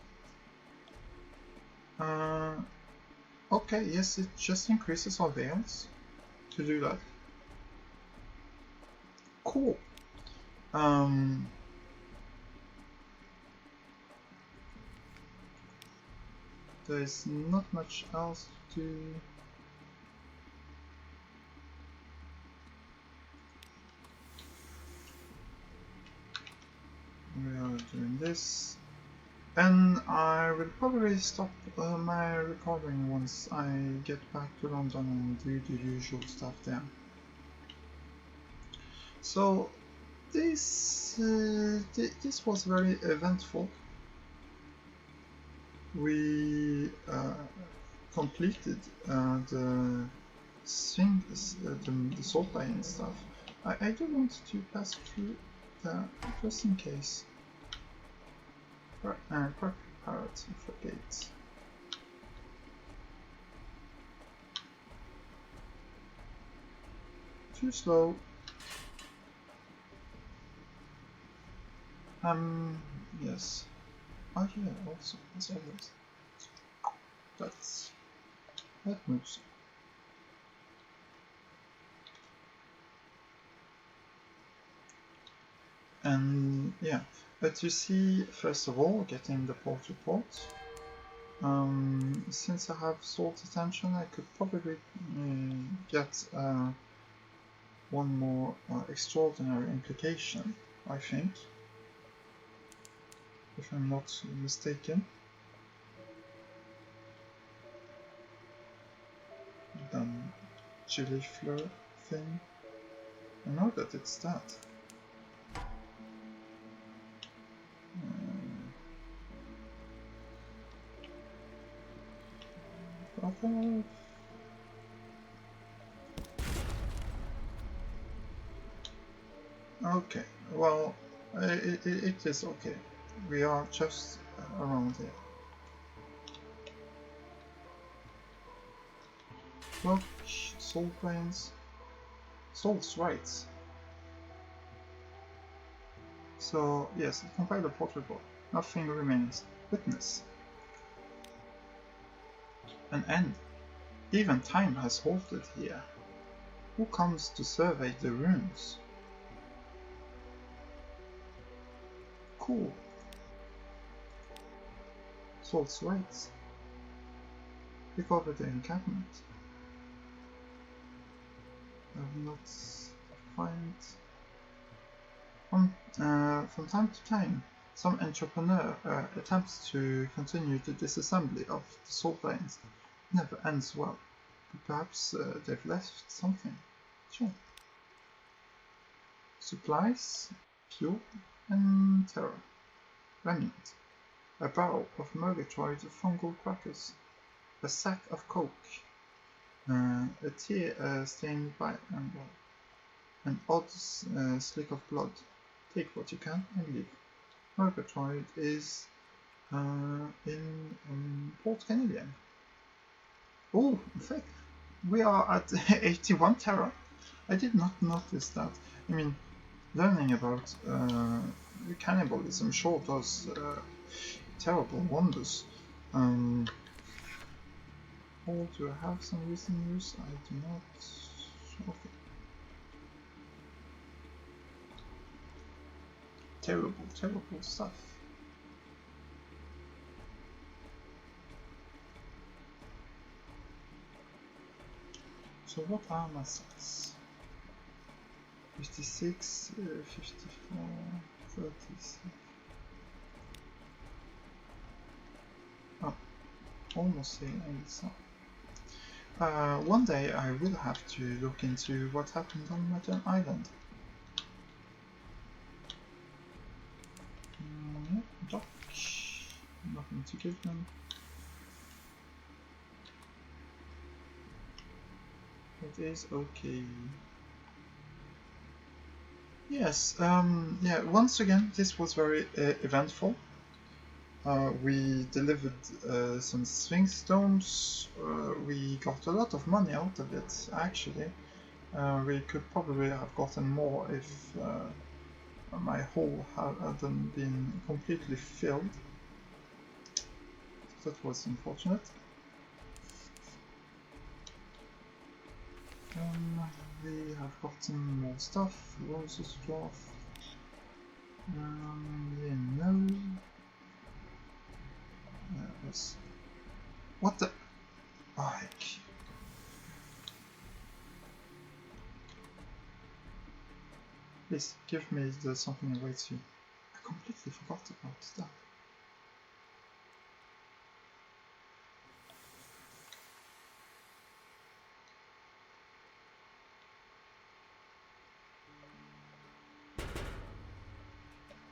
Okay, yes, it just increases our veils to do that. Cool. There's not much else to do. We are doing this. And I will probably stop my recording once I get back to London and do the usual stuff there. So this was very eventful. We completed the salt line stuff. I do want to pass through that just in case. Park parrot frigate. Too slow. Yes. Oh yeah, also, as always. That moves. And yeah, but you see, first of all, getting the port report. Since I have salt attention, I could probably get one more extraordinary implication, I think, if I'm not mistaken. Then chili fleur thing. I know that it's that. Okay, well, it is okay. We are just around here. Well, soul planes. Soul's rights. So, yes, compare the port report. Nothing remains. Witness. An end. Even time has halted here. Who comes to survey the ruins? Cool. Soul's rights. Recover the encampment. I have not defined. From time to time, some entrepreneur attempts to continue the disassembly of the salt plains. It never ends well. But perhaps they've left something. Sure. Supplies, fuel, and terror. Remnant. A barrel of Murgatroyd fungal crackers. A sack of coke. A tear stained by an odd slick of blood. Take what you can and leave. Murgatroyd is in Port Canadian. Oh, in fact, we are at 81 terror. I did not notice that. I mean, learning about cannibalism sure does terrible wonders. Oh, do I have some recent news? I do not. Okay. Terrible, terrible stuff. So what are my stats? 56, 54, 36. Oh, almost saying 87. One day I will have to look into what happened on Magellan Island. Dock. Nothing to give them. It is okay. Yes, yeah, once again, this was very eventful. We delivered some swing stones. We got a lot of money out of it, actually. We could probably have gotten more if my hole hadn't been completely filled. That was unfortunate. We have gotten more stuff. Roses dwarf. Yeah, no. Yes. What the? Oh, heck. Please give me the something awaits you. I completely forgot about that.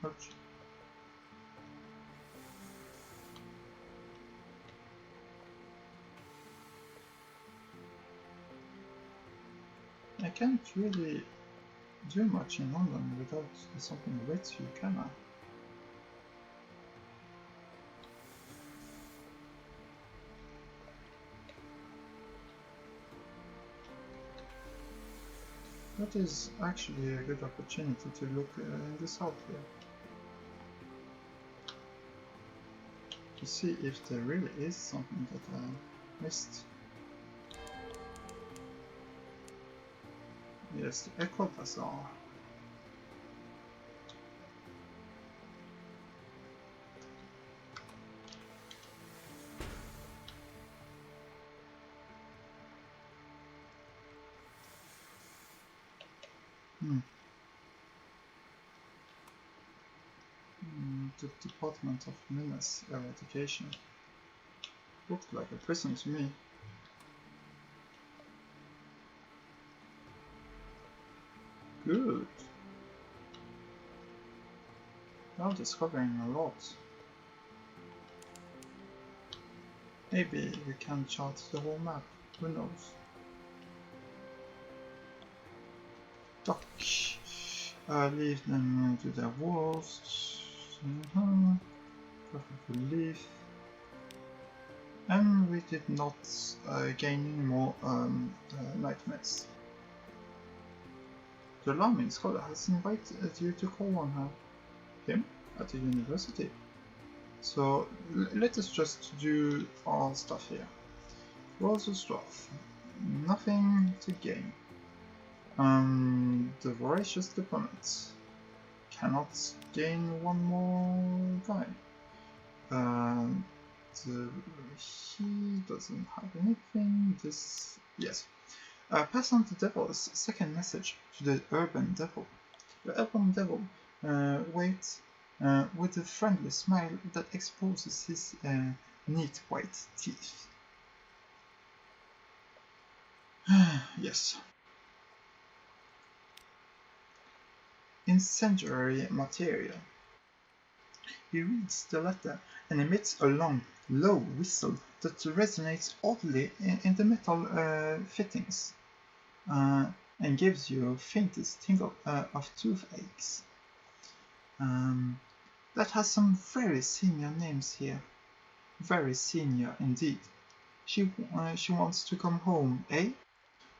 Ouch. I can't really do much in London without something awaits you, can I? That is actually a good opportunity to look in the south here. To see if there really is something that I missed. Yes, the Echo Bazaar. The Department of Menace Eradication. Looked like a prison to me. Good. Now discovering a lot. Maybe we can chart the whole map. Who knows? Duck. Leave them to their wolves. Perfect relief. And we did not gain any more nightmares. The alarming scholar has invited you to call on him at the university. So let us just do our stuff here. Rose's Wrath. Nothing to gain. The voracious diplomat cannot gain one more guy. He doesn't have anything. This, yes. Pass on the devil's second message to the urban devil. The urban devil waits with a friendly smile that exposes his neat white teeth. Yes. Incendiary material. He reads the letter and emits a long, low whistle that resonates oddly in the metal fittings and gives you faintest tingle of toothaches. That has some very senior names here. Very senior indeed. She wants to come home, eh?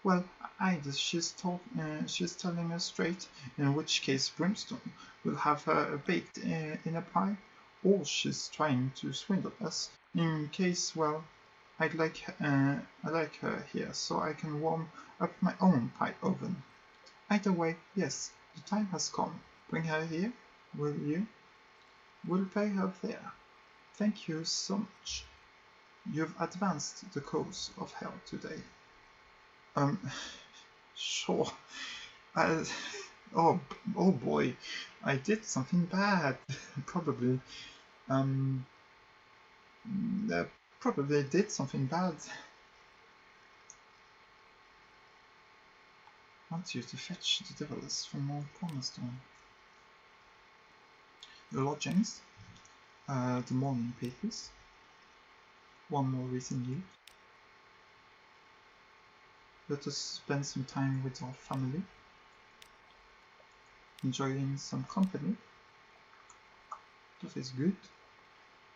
Well, either she's telling us straight, in which case Brimstone will have her baked in a pie, or she's trying to swindle us, in case, well, I like her here so I can warm up my own pie oven. Either way, yes, the time has come. Bring her here, will you? We'll pay her there. Thank you so much. You've advanced the cause of hell today. Sure. Oh boy, I did something bad. Probably. Probably did something bad. I want you to fetch the devils from Mount Cornerstone. The lodgings, the morning papers, one more recent news. Let us spend some time with our family, enjoying some company. That is good.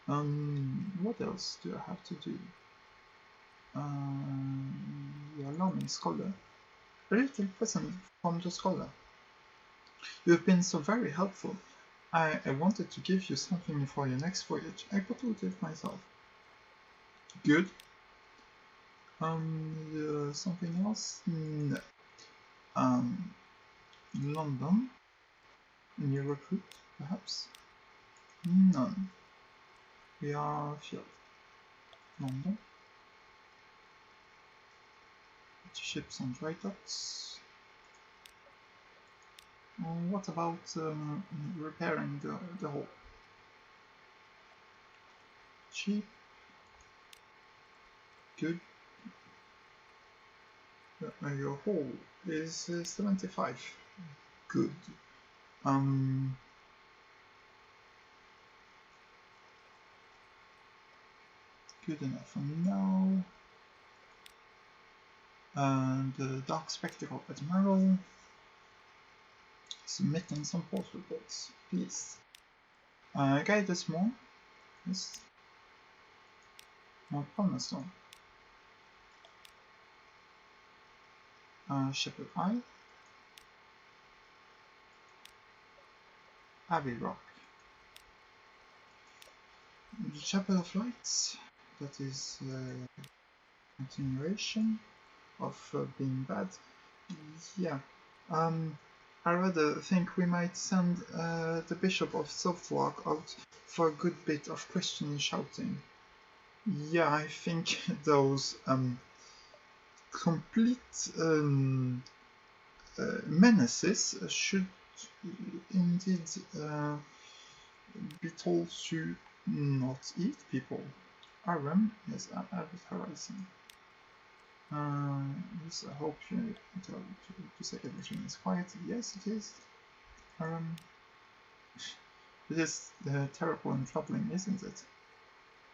What else do I have to do? The alarming scholar. A little present from the scholar. You have been so very helpful. I wanted to give you something for your next voyage. I bottled it myself. Good. Something else? No. London? A new recruit, perhaps? None. We are here. London. Ships on dry docks. What about repairing the hull? Cheap. Good. Your hull is 75. Good. Good enough for now. And the Dark Spectacle Admiral. Submitting some port reports, please. Guide us more. Yes. More Palmerston. Shepherd Eye. Abbey Rock. The Chapel of Lights. That is continuation of being bad. Yeah. I rather think we might send the Bishop of Southwark out for a good bit of Christian shouting. Yeah, I think those complete menaces should indeed be told to not eat people. Aram is advertising. Yes, I hope you say everything is quiet. Yes, it is. It is terrible and troubling, isn't it?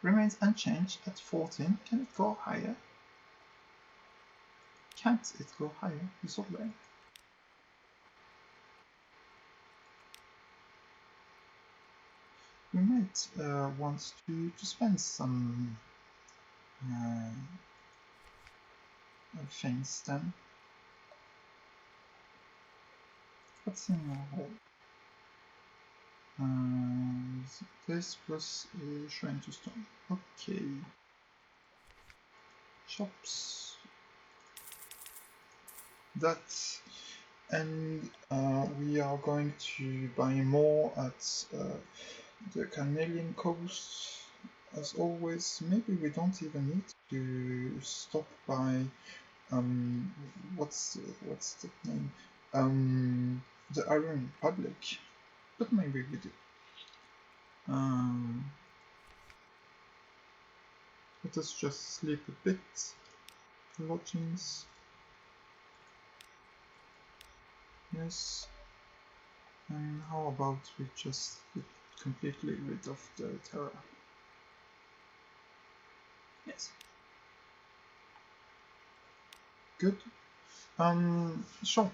Remains unchanged at 14. Can it go higher? Can't it go higher? It's all there. We might want to spend some things then. What's in our hole? This plus a shrine to stone. Okay. Shops. That. And we are going to buy more at the Canadian coast. As always, maybe we don't even need to stop by what's the name? The Iron Republic. But maybe we do. Let us just sleep a bit. Lodgings. Yes. And how about we just get completely rid of the Terra? Yes. Good. Sure.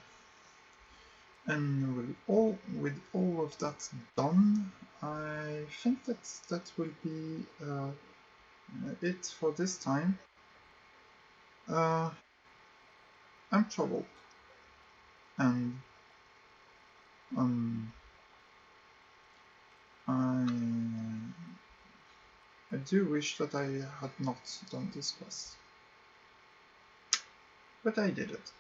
And with all of that done, I think that will be it for this time. I'm troubled, and I do wish that I had not done this quest, but I did it.